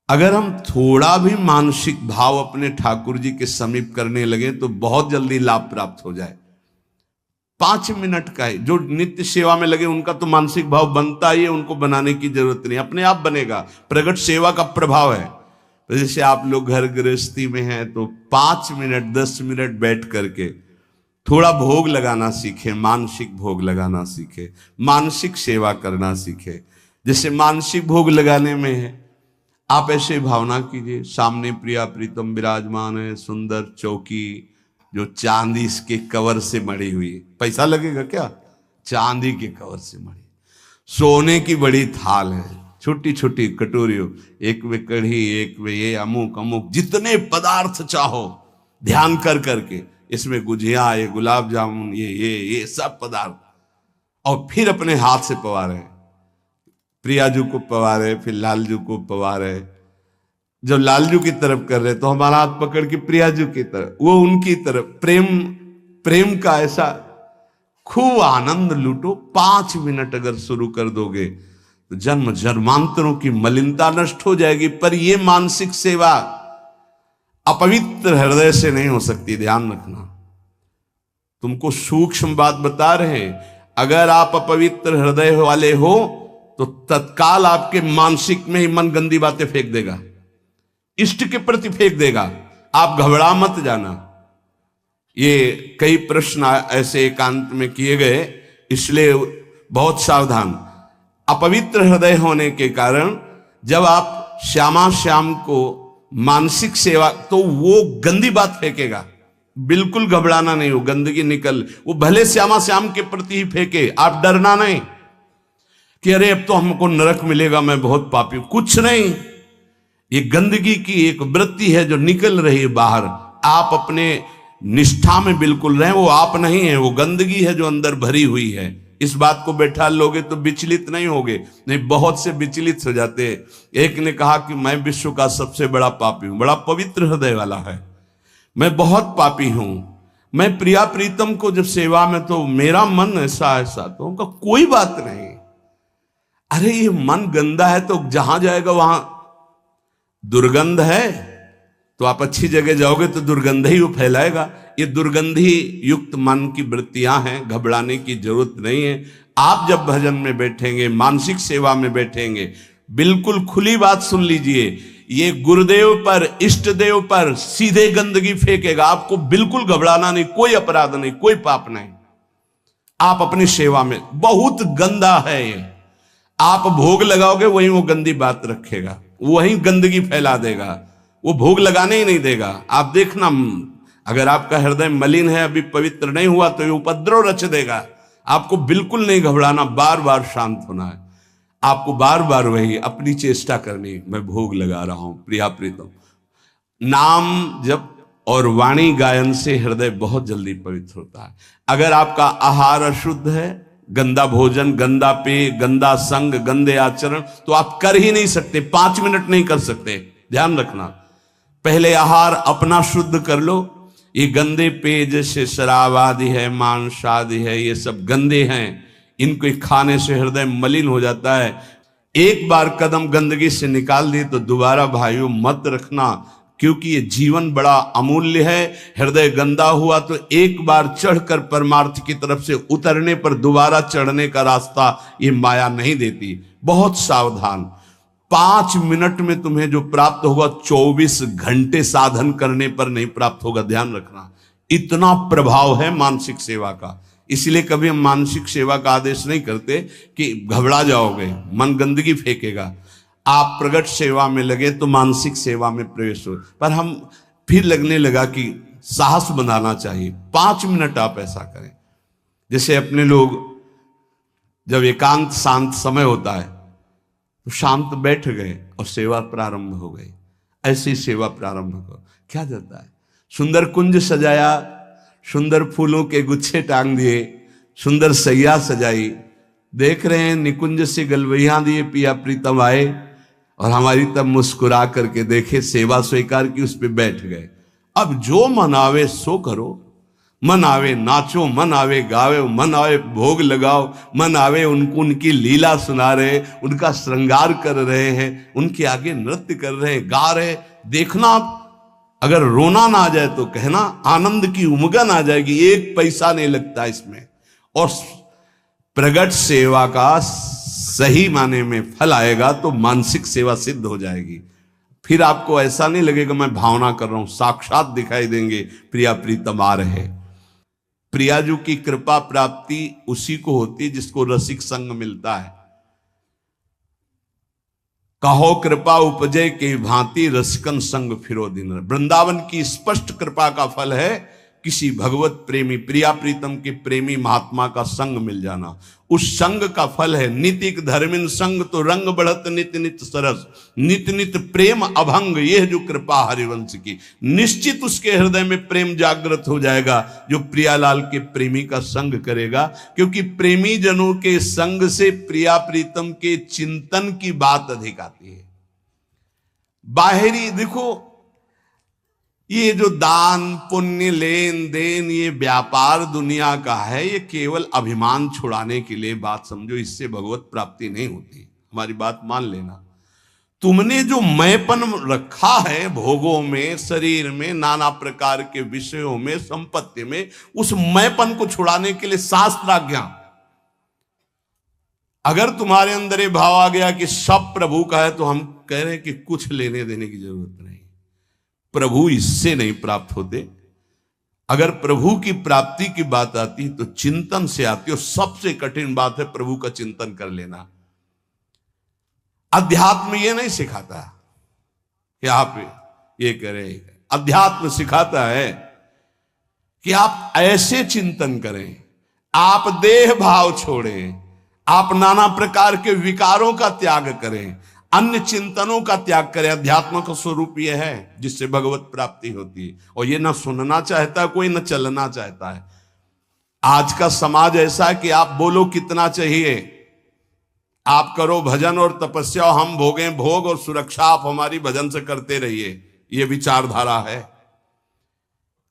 अगर हम थोड़ा भी मानसिक भाव अपने ठाकुर जी के समीप करने लगे तो बहुत जल्दी लाभ प्राप्त हो जाए। 5 मिनट का है, जो नित्य सेवा में लगे उनका तो मानसिक भाव बनता ही है, उनको बनाने की जरूरत नहीं, अपने आप बनेगा। प्रगट सेवा का प्रभाव है। तो जैसे आप लोग घर गृहस्थी में हैं तो 5 मिनट 10 मिनट बैठ करके थोड़ा भोग लगाना सीखे, मानसिक भोग लगाना सीखे, मानसिक सेवा करना सीखे। जैसे मानसिक भोग लगाने में है, आप ऐसे भावना कीजिए सामने प्रिया प्रीतम विराजमान है, सुंदर चौकी जो चांदी के कवर से मड़ी हुई, पैसा लगेगा क्या, चांदी के कवर से मड़ी, सोने की बड़ी थाल है, छोटी छोटी कटोरियों, एक में कढ़ी, एक में ये अमुक अमुक, जितने पदार्थ चाहो ध्यान कर करके, इसमें गुजिया, ये गुलाब जामुन, ये सब पदार्थ, और फिर अपने हाथ से पवारे, प्रियाजू को पवारे, फिर लालजू को पवारे। जब लालजू की तरफ कर रहे तो हमारा हाथ पकड़ के प्रियाजू की तरफ, वो उनकी तरफ, प्रेम का ऐसा खूब आनंद लूटो। 5 मिनट अगर शुरू कर दोगे तो जन्म जन्मांतरों की मलिनता नष्ट हो जाएगी। पर यह मानसिक सेवा अपवित्र हृदय से नहीं हो सकती, ध्यान रखना। तुमको सूक्ष्म बात बता रहे हैं, अगर आप अपवित्र हृदय वाले हो तो तत्काल आपके मानसिक में ही मन गंदी बातें फेंक देगा, इष्ट के प्रति फेंक देगा। आप घबरा मत जाना। ये कई प्रश्न ऐसे एकांत में किए गए, इसलिए बहुत सावधान। अपवित्र हृदय होने के कारण जब आप श्यामा श्याम को मानसिक सेवा, तो वो गंदी बात फेंकेगा, बिल्कुल घबराना नहीं, हो गंदगी निकल, वो भले श्यामा श्याम के प्रति ही फेंके, आप डरना नहीं कि अरे अब तो हमको नरक मिलेगा, मैं बहुत पापी हूं, कुछ नहीं। ये गंदगी की एक वृत्ति है जो निकल रही है बाहर। आप अपने निष्ठा में बिल्कुल रहें, वो आप नहीं है, वो गंदगी है जो अंदर भरी हुई है। इस बात को बैठा लोगे तो विचलित नहीं होगे, नहीं बहुत से विचलित हो जाते हैं। एक ने कहा कि मैं विश्व का सबसे बड़ा पापी हूं, बड़ा पवित्र हृदय वाला है, मैं बहुत पापी हूं, मैं प्रिया प्रीतम को जब सेवा में तो मेरा मन ऐसा ऐसा, तो उनका कोई बात नहीं। अरे ये मन गंदा है तो जहां जाएगा वहां दुर्गंध है, तो आप अच्छी जगह जाओगे तो दुर्गंध ही वो फैलाएगा। ये दुर्गंधी युक्त मन की वृत्तियां हैं, घबराने की जरूरत नहीं है। आप जब भजन में बैठेंगे, मानसिक सेवा में बैठेंगे, बिल्कुल खुली बात सुन लीजिए, ये गुरुदेव पर, इष्ट देव पर सीधे गंदगी फेंकेगा। आपको बिल्कुल घबराना नहीं, कोई अपराध नहीं, कोई पाप नहीं। आप अपनी सेवा में, बहुत गंदा है ये, आप भोग लगाओगे वहीं वो गंदी बात रखेगा, वहीं गंदगी फैला देगा, वो भोग लगाने ही नहीं देगा। आप देखना, अगर आपका हृदय मलिन है, अभी पवित्र नहीं हुआ, तो ये उपद्रव रच देगा। आपको बिल्कुल नहीं घबराना, बार बार शांत होना है। आपको बार बार वही अपनी चेष्टा करनी, मैं भोग लगा रहा हूं प्रिया प्रीतम। नाम जप और वाणी गायन से हृदय बहुत जल्दी पवित्र होता है। अगर आपका आहार अशुद्ध है, गंदा भोजन, गंदा पेय, गंदा संग, गंदे आचरण, तो आप कर ही नहीं सकते, 5 मिनट नहीं कर सकते। ध्यान रखना, पहले आहार अपना शुद्ध कर लो। ये गंदे पेय जैसे शराब आदि है, मांस आदि है, ये सब गंदे हैं, इनको खाने से हृदय मलिन हो जाता है। एक बार कदम गंदगी से निकाल दी तो दोबारा भाइयों मत रखना, क्योंकि ये जीवन बड़ा अमूल्य है। हृदय गंदा हुआ तो एक बार चढ़कर परमार्थ की तरफ से उतरने पर दोबारा चढ़ने का रास्ता ये माया नहीं देती। बहुत सावधान। 5 मिनट में तुम्हें जो प्राप्त होगा 24 घंटे साधन करने पर नहीं प्राप्त होगा, ध्यान रखना। इतना प्रभाव है मानसिक सेवा का। इसलिए कभी हम मानसिक सेवा का आदेश नहीं करते कि घबरा जाओगे, मन गंदगी फेंकेगा। आप प्रगट सेवा में लगे तो मानसिक सेवा में प्रवेश हो। पर हम फिर लगने लगा कि साहस बनाना चाहिए। 5 मिनट आप ऐसा करें, जैसे अपने लोग जब एकांत शांत समय होता है तो शांत बैठ गए और सेवा प्रारंभ हो गई। ऐसी सेवा प्रारंभ हो, क्या जाता है, सुंदर कुंज सजाया, सुंदर फूलों के गुच्छे टांग दिए, सुंदर सैया सजाई, देख रहे हैं निकुंज से गलवैया दिए, पिया प्रीतम आए और हमारी तब मुस्कुरा करके देखे, सेवा स्वीकार की, उस पर बैठ गए। अब जो मन आवे सो करो, मन आवे नाचो, मन आवे गावे, मन आवे भोग लगाओ, मन आवे उनको उनकी लीला सुना रहे, उनका श्रृंगार कर रहे हैं, उनके आगे नृत्य कर रहे हैं, गा रहे। देखना, अगर रोना ना आ जाए तो कहना, आनंद की उमगन आ जाएगी। 1 पैसा नहीं लगता इसमें। और प्रगट सेवा का सही माने में फल आएगा तो मानसिक सेवा सिद्ध हो जाएगी। फिर आपको ऐसा नहीं लगेगा मैं भावना कर रहा हूं, साक्षात दिखाई देंगे प्रिया प्रीतम आ रहे। प्रियाजू की कृपा प्राप्ति उसी को होती है जिसको रसिक संग मिलता है। कहो कृपा उपजे के भांति रसिकन संग फिरो दिन। वृंदावन की स्पष्ट कृपा का फल है किसी भगवत प्रेमी प्रिया प्रीतम के प्रेमी महात्मा का संग मिल जाना। उस संग का फल है नितिक धर्मिन संग तो रंग बढ़त नित नित सरस, नित नित प्रेम अभंग। यह जो कृपा हरिवंश की, निश्चित उसके हृदय में प्रेम जागृत हो जाएगा जो प्रियालाल के प्रेमी का संग करेगा। क्योंकि प्रेमी जनों के संग से प्रिया प्रीतम के चिंतन की बात अधिक आती है। बाहरी देखो, ये जो दान पुण्य लेन देन ये व्यापार दुनिया का है, ये केवल अभिमान छुड़ाने के लिए बात समझो, इससे भगवत प्राप्ति नहीं होती। हमारी बात मान लेना। तुमने जो मैंपन रखा है भोगों में, शरीर में, नाना प्रकार के विषयों में, संपत्ति में, उस मैंपन को छुड़ाने के लिए शास्त्राज्ञा। अगर तुम्हारे अंदर ये भाव आ गया कि सब प्रभु का है, तो हम कह रहे हैं कि कुछ लेने देने की जरूरत नहीं। प्रभु इससे नहीं प्राप्त होते। अगर प्रभु की प्राप्ति की बात आती तो चिंतन से आती है। सबसे कठिन बात है प्रभु का चिंतन कर लेना। अध्यात्म ये नहीं सिखाता कि आप ये करें, अध्यात्म सिखाता है कि आप ऐसे चिंतन करें, आप देह भाव छोड़ें, आप नाना प्रकार के विकारों का त्याग करें, अन्य चिंतनों का त्याग करें। अध्यात्म का स्वरूप यह है जिससे भगवत प्राप्ति होती है। और ये ना सुनना चाहता है कोई, ना चलना चाहता है। आज का समाज ऐसा है कि आप बोलो कितना चाहिए, आप करो भजन और तपस्या, हम भोगें भोग और सुरक्षा आप हमारी भजन से करते रहिए। ये विचारधारा है।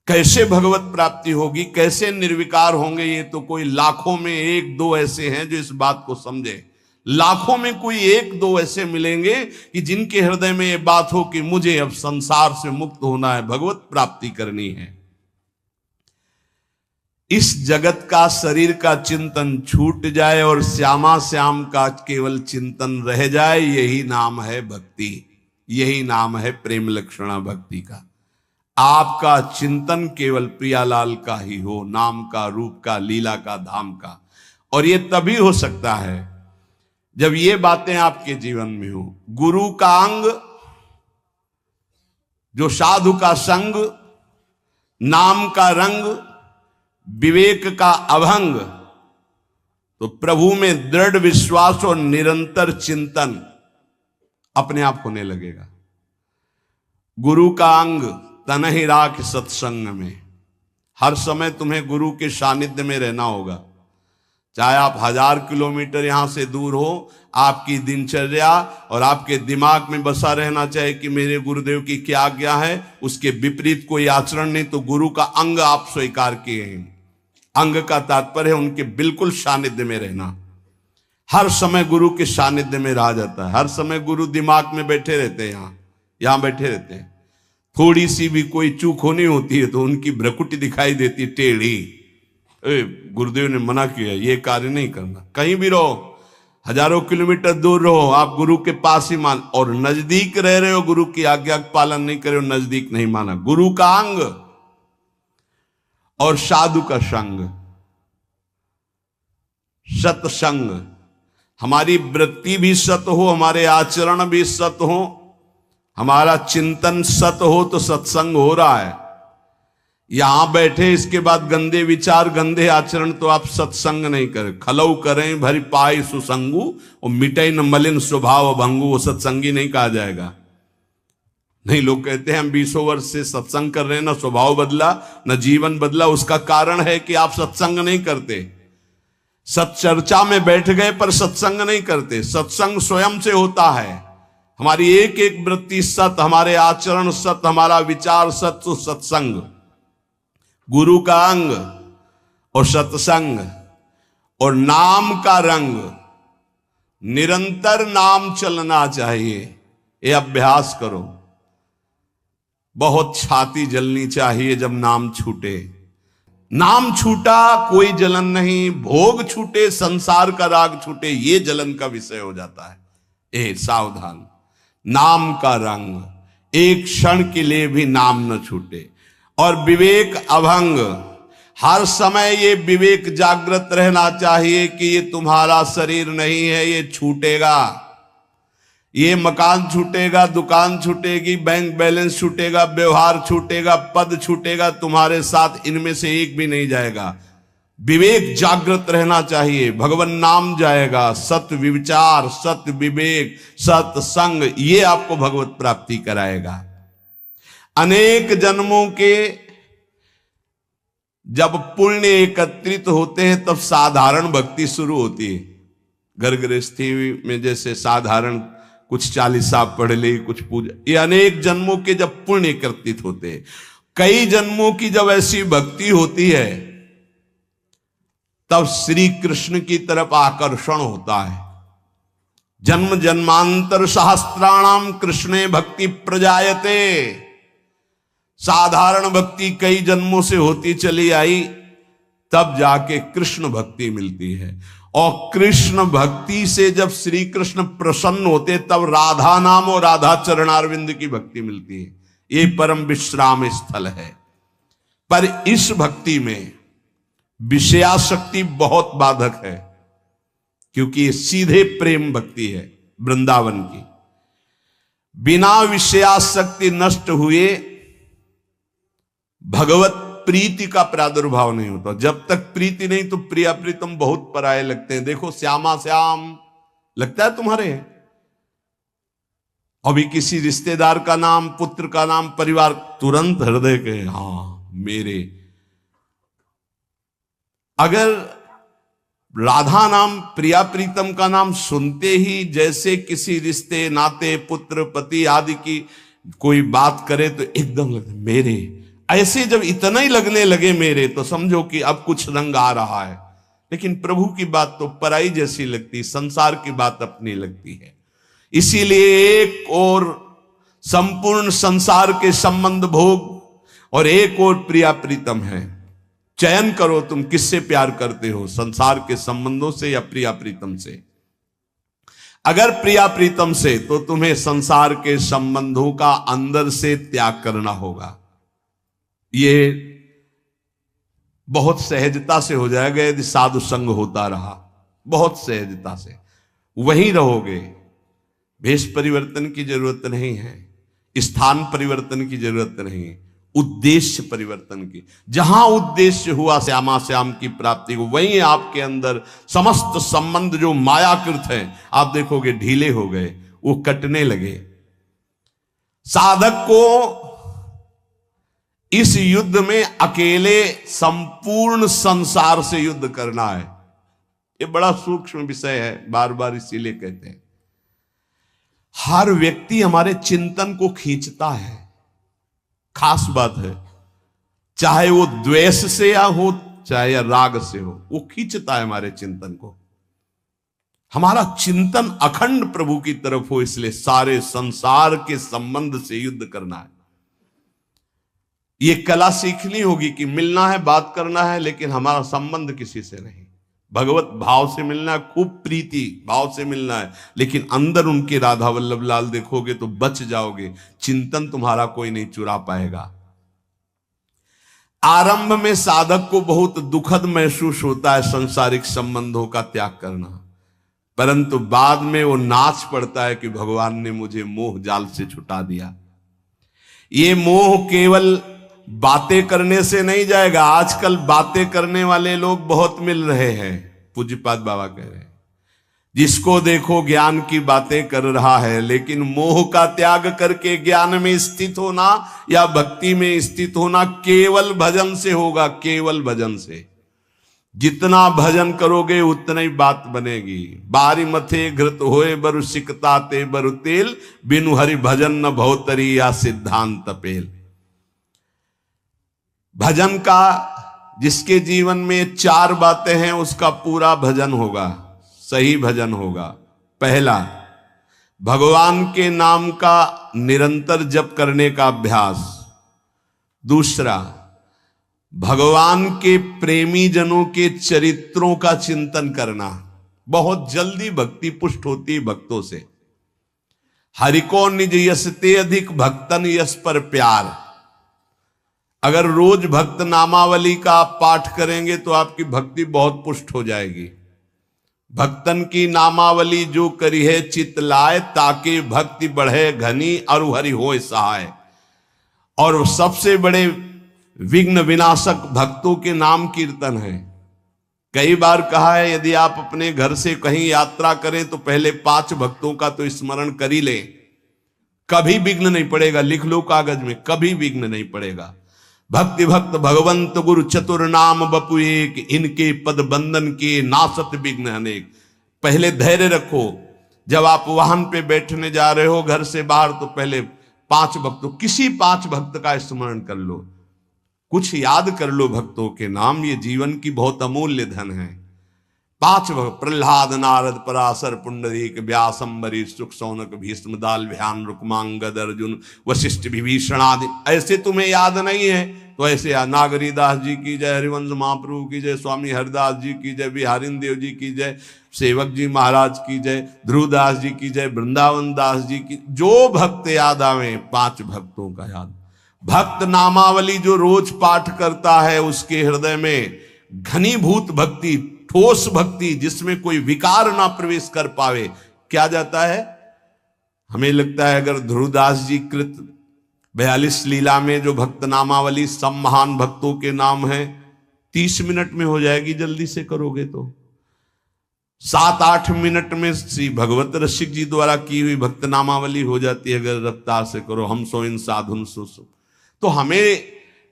कैसे भगवत प्राप्ति होगी, कैसे निर्विकार होंगे, ये तो कोई लाखों में एक दो ऐसे हैं जो इस बात को समझे। लाखों में कोई एक दो ऐसे मिलेंगे कि जिनके हृदय में ये बात हो कि मुझे अब संसार से मुक्त होना है, भगवत प्राप्ति करनी है। इस जगत का शरीर का चिंतन छूट जाए और श्यामा श्याम का केवल चिंतन रह जाए, यही नाम है भक्ति, यही नाम है प्रेम लक्षणा भक्ति का। आपका चिंतन केवल प्रियालाल का ही हो, नाम का, रूप का, लीला का, धाम का। और ये तभी हो सकता है जब ये बातें आपके जीवन में हो। गुरु का अंग, जो साधु का संग, नाम का रंग, विवेक का अभंग, तो प्रभु में दृढ़ विश्वास और निरंतर चिंतन अपने आप होने लगेगा। गुरु का अंग तन ही राख सत्संग में। हर समय तुम्हें गुरु के सानिध्य में रहना होगा। चाहे आप 1000 किलोमीटर यहां से दूर हो, आपकी दिनचर्या और आपके दिमाग में बसा रहना चाहिए कि मेरे गुरुदेव की क्या आज्ञा है, उसके विपरीत कोई आचरण नहीं, तो गुरु का अंग आप स्वीकार किए हैं। अंग का तात्पर्य है उनके बिल्कुल सानिध्य में रहना। हर समय गुरु के सानिध्य में रहा जाता है। हर समय गुरु दिमाग में बैठे रहते हैं, यहां बैठे रहते हैं। थोड़ी सी भी कोई चूक होनी होती है तो उनकी भ्रकुटी दिखाई देती है टेढ़ी। गुरुदेव ने मना किया, ये कार्य नहीं करना। कहीं भी रहो, हजारों किलोमीटर दूर रहो, आप गुरु के पास ही मान। और नजदीक रह रहे हो, गुरु की आज्ञा का पालन नहीं करे हो, नजदीक नहीं माना। गुरु का अंग और साधु का संग, सत्संग। हमारी वृत्ति भी सत हो, हमारे आचरण भी सत हो, हमारा चिंतन सत हो, तो सत्संग हो रहा है। यहां बैठे इसके बाद गंदे विचार, गंदे आचरण, तो आप सत्संग नहीं करें। खलऊ करें भरी पाई सुसंगु और मिटे न मलिन स्वभाव भंगु, वो सत्संगी नहीं कहा जाएगा। नहीं, लोग कहते हैं हम 20 वर्ष से सत्संग कर रहे हैं, ना स्वभाव बदला न जीवन बदला। उसका कारण है कि आप सत्संग नहीं करते। सत्चर्चा में बैठ गए पर सत्संग नहीं करते। सत्संग स्वयं से होता है। हमारी एक एक वृत्ति सत, हमारे आचरण सत, हमारा विचार सत, तो सत्संग। गुरु का अंग और सत्संग और नाम का रंग, निरंतर नाम चलना चाहिए। ये अभ्यास करो। बहुत छाती जलनी चाहिए जब नाम छूटे। नाम छूटा कोई जलन नहीं, भोग छूटे, संसार का राग छूटे, ये जलन का विषय हो जाता है। ए सावधान, नाम का रंग, एक क्षण के लिए भी नाम न छूटे। और विवेक अभंग, हर समय ये विवेक जागृत रहना चाहिए कि ये तुम्हारा शरीर नहीं है, ये छूटेगा, ये मकान छूटेगा, दुकान छूटेगी, बैंक बैलेंस छूटेगा, व्यवहार छूटेगा, पद छूटेगा, तुम्हारे साथ इनमें से एक भी नहीं जाएगा। विवेक जागृत रहना चाहिए, भगवान नाम जाएगा, सत्य विचार, सत्य विवेक, सत्य संग, ये आपको भगवत प्राप्ति कराएगा। अनेक जन्मों के जब पुण्य एकत्रित होते हैं तब साधारण भक्ति शुरू होती है। घर गृहस्थी में जैसे साधारण कुछ चालीसा पढ़ ली, कुछ पूजा, ये अनेक जन्मों के जब पुण्य एकत्रित होते हैं, कई जन्मों की जब ऐसी भक्ति होती है तब श्री कृष्ण की तरफ आकर्षण होता है। जन्म जन्मांतर सहस्त्राणाम कृष्णे भक्ति प्रजायते। साधारण भक्ति कई जन्मों से होती चली आई, तब जाके कृष्ण भक्ति मिलती है। और कृष्ण भक्ति से जब श्री कृष्ण प्रसन्न होते तब राधा नाम और राधा चरणारविंद की भक्ति मिलती है। ये परम विश्राम स्थल है। पर इस भक्ति में विषयाशक्ति बहुत बाधक है, क्योंकि ये सीधे प्रेम भक्ति है वृंदावन की। बिना विषयाशक्ति नष्ट हुए भगवत प्रीति का प्रादुर्भाव नहीं होता। जब तक प्रीति नहीं तो प्रिया प्रीतम बहुत पराये लगते हैं। देखो श्यामा श्याम लगता है तुम्हारे, अभी किसी रिश्तेदार का नाम, पुत्र का नाम, परिवार, तुरंत हृदय के हाँ मेरे। अगर राधा नाम, प्रिया प्रीतम का नाम सुनते ही जैसे किसी रिश्ते नाते, पुत्र पति आदि की कोई बात करे तो एकदम लगता मेरे। ऐसे जब इतना ही लगने लगे मेरे, तो समझो कि अब कुछ रंग आ रहा है। लेकिन प्रभु की बात तो पराई जैसी लगती, संसार की बात अपनी लगती है। इसीलिए एक और संपूर्ण संसार के संबंध भोग और एक और प्रिया प्रीतम है। चयन करो तुम किससे प्यार करते हो, संसार के संबंधों से या प्रिया प्रीतम से। अगर प्रिया प्रीतम से, तो तुम्हें संसार के संबंधों का अंदर से त्याग करना होगा। ये बहुत सहजता से हो जाएगा यदि साधु संग होता रहा, बहुत सहजता से वहीं रहोगे। भेष परिवर्तन की जरूरत नहीं है, स्थान परिवर्तन की जरूरत नहीं है, उद्देश्य परिवर्तन की। जहां उद्देश्य हुआ श्यामा श्याम की प्राप्ति को, वहीं आपके अंदर समस्त संबंध जो मायाकृत हैं आप देखोगे ढीले हो गए, वो कटने लगे। साधक को इस युद्ध में अकेले संपूर्ण संसार से युद्ध करना है। ये बड़ा सूक्ष्म विषय है, बार बार इसीलिए कहते हैं। हर व्यक्ति हमारे चिंतन को खींचता है, खास बात है। चाहे वो द्वेष से या हो, चाहे या राग से हो, वो खींचता है हमारे चिंतन को। हमारा चिंतन अखंड प्रभु की तरफ हो, इसलिए सारे संसार के संबंध से युद्ध करना है। ये कला सीखनी होगी कि मिलना है, बात करना है, लेकिन हमारा संबंध किसी से नहीं। भगवत भाव से मिलना है, खूब प्रीति भाव से मिलना है, लेकिन अंदर उनके राधा वल्लभ लाल देखोगे तो बच जाओगे। चिंतन तुम्हारा कोई नहीं चुरा पाएगा। आरंभ में साधक को बहुत दुखद महसूस होता है सांसारिक संबंधों का त्याग करना, परंतु बाद में वो नाच पड़ता है कि भगवान ने मुझे मोह जाल से छुटा दिया। ये मोह केवल बातें करने से नहीं जाएगा। आजकल बातें करने वाले लोग बहुत मिल रहे हैं। पूज्यपाद बाबा कह रहे हैं, जिसको देखो ज्ञान की बातें कर रहा है, लेकिन मोह का त्याग करके ज्ञान में स्थित होना या भक्ति में स्थित होना केवल भजन से होगा, केवल भजन से। जितना भजन करोगे उतना ही बात बनेगी। बारी मथे घृत होए बरु सिकता ते बरु तेल, बिनु हरि भजन न भवतरी या सिद्धांत पेल। भजन का जिसके जीवन में 4 बातें हैं उसका पूरा भजन होगा, सही भजन होगा। पहला, भगवान के नाम का निरंतर जप करने का अभ्यास। दूसरा, भगवान के प्रेमी जनों के चरित्रों का चिंतन करना। बहुत जल्दी भक्ति पुष्ट होती है भक्तों से। हरि को निज यस ते अधिक भक्तन यस पर प्यार। अगर रोज भक्त नामावली का आप पाठ करेंगे तो आपकी भक्ति बहुत पुष्ट हो जाएगी। भक्तन की नामावली जो करी है चित लाए, ताकि भक्ति बढ़े घनी और हरि होए सहाय। और सबसे बड़े विघ्न विनाशक भक्तों के नाम कीर्तन है। कई बार कहा है यदि आप अपने घर से कहीं यात्रा करें तो पहले 5 भक्तों का तो स्मरण कर ही लें, कभी विघ्न नहीं पड़ेगा। लिख लो कागज में, कभी विघ्न नहीं पड़ेगा। भक्ति भक्त भगवंत गुरु चतुर नाम बपु एक, इनके पद बंधन के नासत विघ्न अनेक। पहले धैर्य रखो। जब आप वाहन पे बैठने जा रहे हो घर से बाहर तो पहले 5 भक्तों, किसी 5 भक्त का स्मरण कर लो, कुछ याद कर लो भक्तों के नाम। ये जीवन की बहुत अमूल्य धन है। 5 भक्त प्रहलाद नारद पराशर पुंडरीक व्यास अम्बरीश सुख सौनक भीष्म दाल ध्यान रुक्मांगद अर्जुन वशिष्ठ विभीषण आदि। ऐसे तुम्हें याद नहीं है तो ऐसे नागरी दास जी की जय, हरिवंश महाप्रभु की जय, स्वामी हरिदास जी की जय, बिहारिन देव जी की जय, सेवक जी महाराज की जय, ध्रुवदास जी की जय, वृंदावन दास जी की। जो भक्त याद आवे 5 भक्तों का याद। भक्त नामावली जो रोज पाठ करता है उसके हृदय में घनीभूत भक्ति, ठोस भक्ति, जिसमें कोई विकार ना प्रवेश कर पावे, क्या जाता है। हमें लगता है अगर ध्रुवदास जी कृत 42 लीला में जो भक्त नामावली सब महान भक्तों के नाम है 30 मिनट में हो जाएगी, जल्दी से करोगे तो 7-8 मिनट में श्री भगवत रसिक जी द्वारा की हुई भक्त नामावली हो जाती है अगर रफ्तार से करो। हम सो इन साधुन सो। तो हमें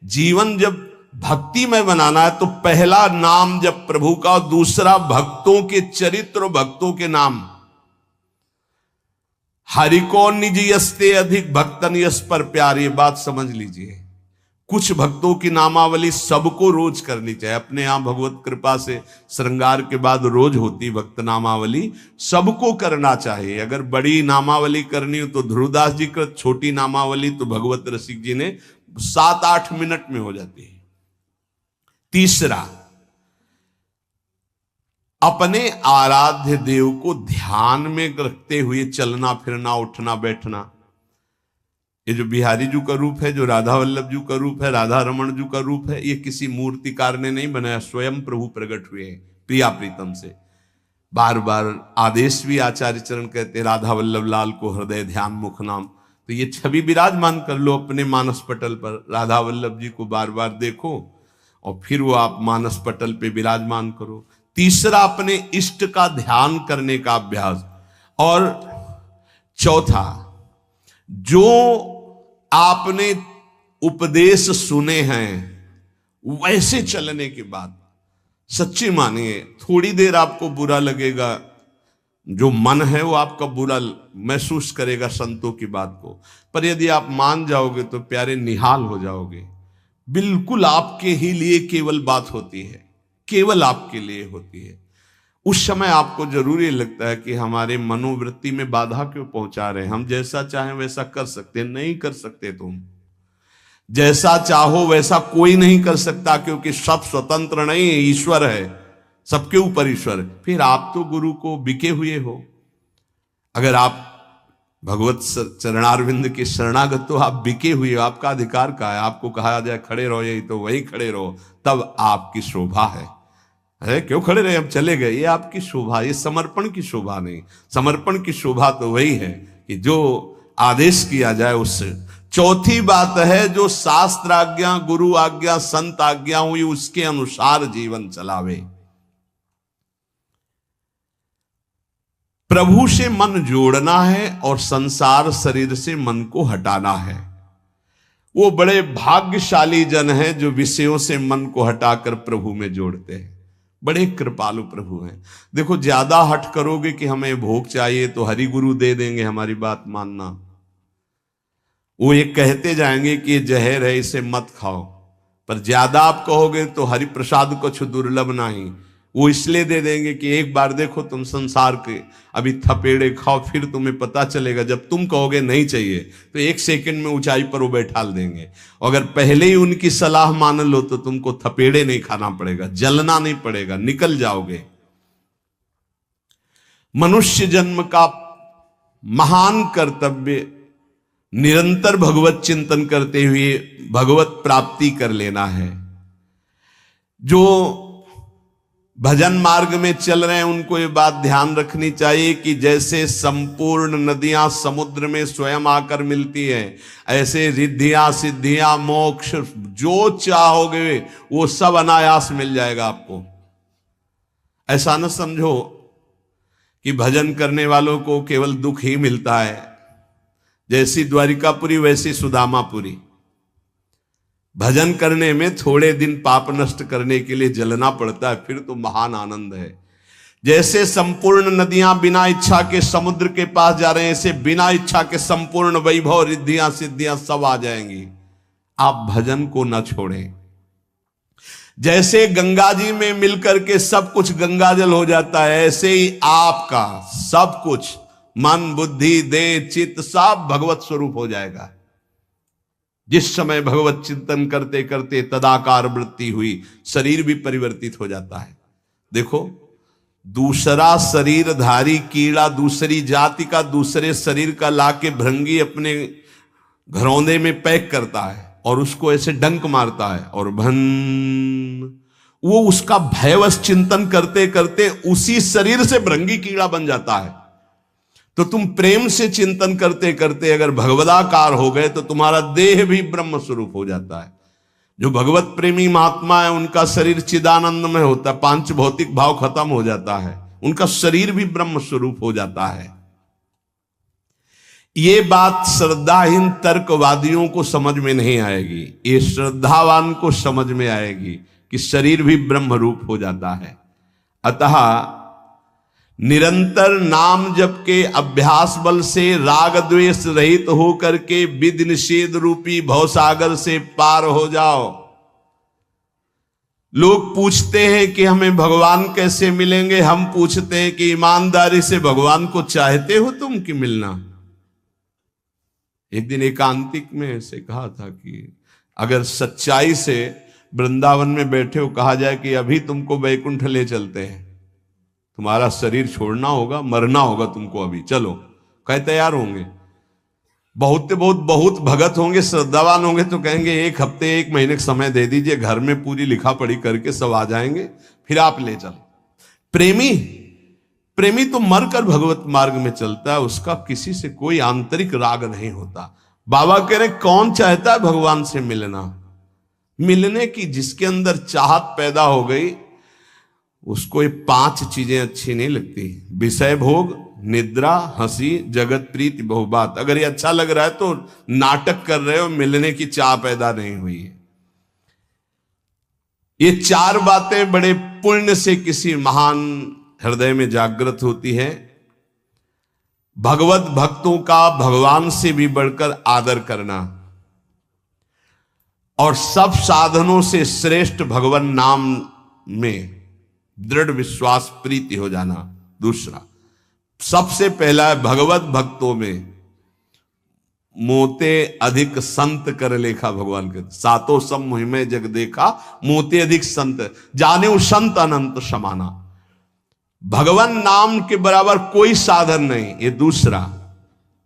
जीवन जब भक्ति में बनाना है तो पहला नाम जब प्रभु का, दूसरा भक्तों के चरित्र, भक्तों के नाम। हरि को निज यस्ते अधिक भक्तन यस पर प्यार, ये बात समझ लीजिए। कुछ भक्तों की नामावली सबको रोज करनी चाहिए। अपने यहां भगवत कृपा से श्रृंगार के बाद रोज होती भक्त नामावली, सबको करना चाहिए। अगर बड़ी नामावली करनी हो तो ध्रुवदास जी का, छोटी नामावली तो भगवत रसिक जी ने 7-8 मिनट में हो जाती है। तीसरा, अपने आराध्य देव को ध्यान में रखते हुए चलना फिरना, उठना बैठना। ये जो बिहारी जी का रूप है, जो राधा वल्लभ जी का रूप है, राधा रमण जी का रूप है, ये किसी मूर्तिकार ने नहीं बनाया, स्वयं प्रभु प्रकट हुए हैं प्रिया प्रीतम से। बार बार आदेश भी आचार्य चरण कहते, राधा वल्लभ लाल को हृदय ध्यान मुख नाम। तो ये छवि विराजमान कर लो अपने मानस पटल पर। राधा वल्लभ जी को बार बार देखो और फिर वो आप मानस पटल पे विराजमान करो। तीसरा, अपने इष्ट का ध्यान करने का अभ्यास। और चौथा, जो आपने उपदेश सुने हैं वैसे चलने के बाद, सच्ची मानिए थोड़ी देर आपको बुरा लगेगा, जो मन है वो आपका बुरा महसूस करेगा संतों की बात को, पर यदि आप मान जाओगे तो प्यारे निहाल हो जाओगे। बिल्कुल आपके ही लिए केवल बात होती है, केवल आपके लिए होती है। उस समय आपको जरूरी लगता है कि हमारे मनोवृत्ति में बाधा क्यों पहुंचा रहे हैं। हम जैसा चाहें वैसा कर सकते हैं, नहीं कर सकते। तुम जैसा चाहो वैसा कोई नहीं कर सकता, क्योंकि सब स्वतंत्र नहीं है, ईश्वर है, सबके ऊपर ईश्वर। फिर आप तो गुरु को बिके हुए हो। अगर आप भगवत चरणारविंद के शरणागत तो आप बिके हुए हो, आपका अधिकार का है। आपको कहा जाए खड़े रहो, यही तो वही खड़े रहो, तब आपकी शोभा है। अरे क्यों खड़े रहे, हम चले गए, ये आपकी शोभा, ये समर्पण की शोभा नहीं। समर्पण की शोभा तो वही है कि जो आदेश किया जाए उससे। चौथी बात है, जो शास्त्र आज्ञा, गुरु आज्ञा, संत आज्ञा हुई उसके अनुसार जीवन चलावे। प्रभु से मन जोड़ना है और संसार शरीर से मन को हटाना है। वो बड़े भाग्यशाली जन हैं जो विषयों से मन को हटाकर प्रभु में जोड़ते हैं। बड़े कृपालु प्रभु हैं। देखो, ज्यादा हट करोगे कि हमें भोग चाहिए तो हरि गुरु दे देंगे, हमारी बात मानना। वो ये कहते जाएंगे कि ये जहर है, इसे मत खाओ, पर ज्यादा आप कहोगे तो हरि प्रसाद कुछ दुर्लभ नहीं, वो इसलिए दे देंगे कि एक बार देखो तुम संसार के अभी थपेड़े खाओ, फिर तुम्हें पता चलेगा। जब तुम कहोगे नहीं चाहिए तो 1 सेकंड में ऊंचाई पर वो बैठाल देंगे। अगर पहले ही उनकी सलाह मान लो तो तुमको थपेड़े नहीं खाना पड़ेगा, जलना नहीं पड़ेगा, निकल जाओगे। मनुष्य जन्म का महान कर्तव्य निरंतर भगवत चिंतन करते हुए भगवत प्राप्ति कर लेना है। जो भजन मार्ग में चल रहे हैं उनको ये बात ध्यान रखनी चाहिए कि जैसे संपूर्ण नदियां समुद्र में स्वयं आकर मिलती हैं, ऐसे रिद्धियां सिद्धियां मोक्ष जो चाहोगे वो सब अनायास मिल जाएगा आपको। ऐसा न समझो कि भजन करने वालों को केवल दुख ही मिलता है। जैसी द्वारिकापुरी वैसी सुदामापुरी। भजन करने में थोड़े दिन पाप नष्ट करने के लिए जलना पड़ता है, फिर तो महान आनंद है। जैसे संपूर्ण नदियां बिना इच्छा के समुद्र के पास जा रहे हैं, ऐसे बिना इच्छा के संपूर्ण वैभव रिद्धियां सिद्धियां सब आ जाएंगी। आप भजन को न छोड़ें। जैसे गंगा जी में मिलकर के सब कुछ गंगाजल हो जाता है, ऐसे ही आपका सब कुछ मन बुद्धि देह चित्त सब भगवत स्वरूप हो जाएगा। जिस समय भगवत चिंतन करते करते तदाकार वृत्ति हुई, शरीर भी परिवर्तित हो जाता है। देखो, दूसरा शरीरधारी कीड़ा दूसरी जाति का दूसरे शरीर का लाके भृंगी अपने घरौंदे में पैक करता है और उसको ऐसे डंक मारता है और वो उसका भयवश चिंतन करते करते उसी शरीर से भृंगी कीड़ा बन जाता है। तो तुम प्रेम से चिंतन करते करते अगर भगवदाकार हो गए तो तुम्हारा देह भी ब्रह्म स्वरूप हो जाता है। जो भगवत प्रेमी महात्मा है उनका शरीर चिदानंद में होता है, पांच भौतिक भाव खत्म हो जाता है, उनका शरीर भी ब्रह्म स्वरूप हो जाता है। ये बात श्रद्धाहीन तर्कवादियों को समझ में नहीं आएगी, ये श्रद्धावान को समझ में आएगी कि शरीर भी ब्रह्म रूप हो जाता है। अतः निरंतर नाम जप के अभ्यास बल से राग द्वेष रहित होकर के विधि निषेध रूपी भवसागर से पार हो जाओ। लोग पूछते हैं कि हमें भगवान कैसे मिलेंगे, हम पूछते हैं कि ईमानदारी से भगवान को चाहते हो तुम कि मिलना। एक दिन एकांतिक में ऐसे कहा था कि अगर सच्चाई से वृंदावन में बैठे हो, कहा जाए कि अभी तुमको वैकुंठ ले चलते हैं, तुम्हारा शरीर छोड़ना होगा, मरना होगा तुमको, अभी चलो, कहे तैयार होंगे। बहुत भगत होंगे, श्रद्धावान होंगे तो कहेंगे एक हफ्ते एक महीने का समय दे दीजिए, घर में पूरी लिखा पढ़ी करके सब आ जाएंगे, फिर आप ले चलो। प्रेमी तो मरकर भगवत मार्ग में चलता है, उसका किसी से कोई आंतरिक राग नहीं होता। बाबा कह रहे कौन चाहता है भगवान से मिलने की, जिसके अंदर चाहत पैदा हो गई उसको ये पांच चीजें अच्छी नहीं लगती, विषय भोग, निद्रा, हंसी, जगत प्रीति, बहुबात। अगर ये अच्छा लग रहा है तो नाटक कर रहे हो, मिलने की चाह पैदा नहीं हुई है। ये चार बातें बड़े पुण्य से किसी महान हृदय में जागृत होती है। भगवत भक्तों का भगवान से भी बढ़कर आदर करना और सब साधनों से श्रेष्ठ भगवान नाम में दृढ़ विश्वास प्रीति हो जाना। दूसरा, सबसे पहला है भगवत भक्तों में मोते अधिक संत कर लेखा। भगवान के सातों सब मुहिमे जग देखा, मोते अधिक संत जाने संत अनंत समाना। भगवान नाम के बराबर कोई साधन नहीं, ये दूसरा।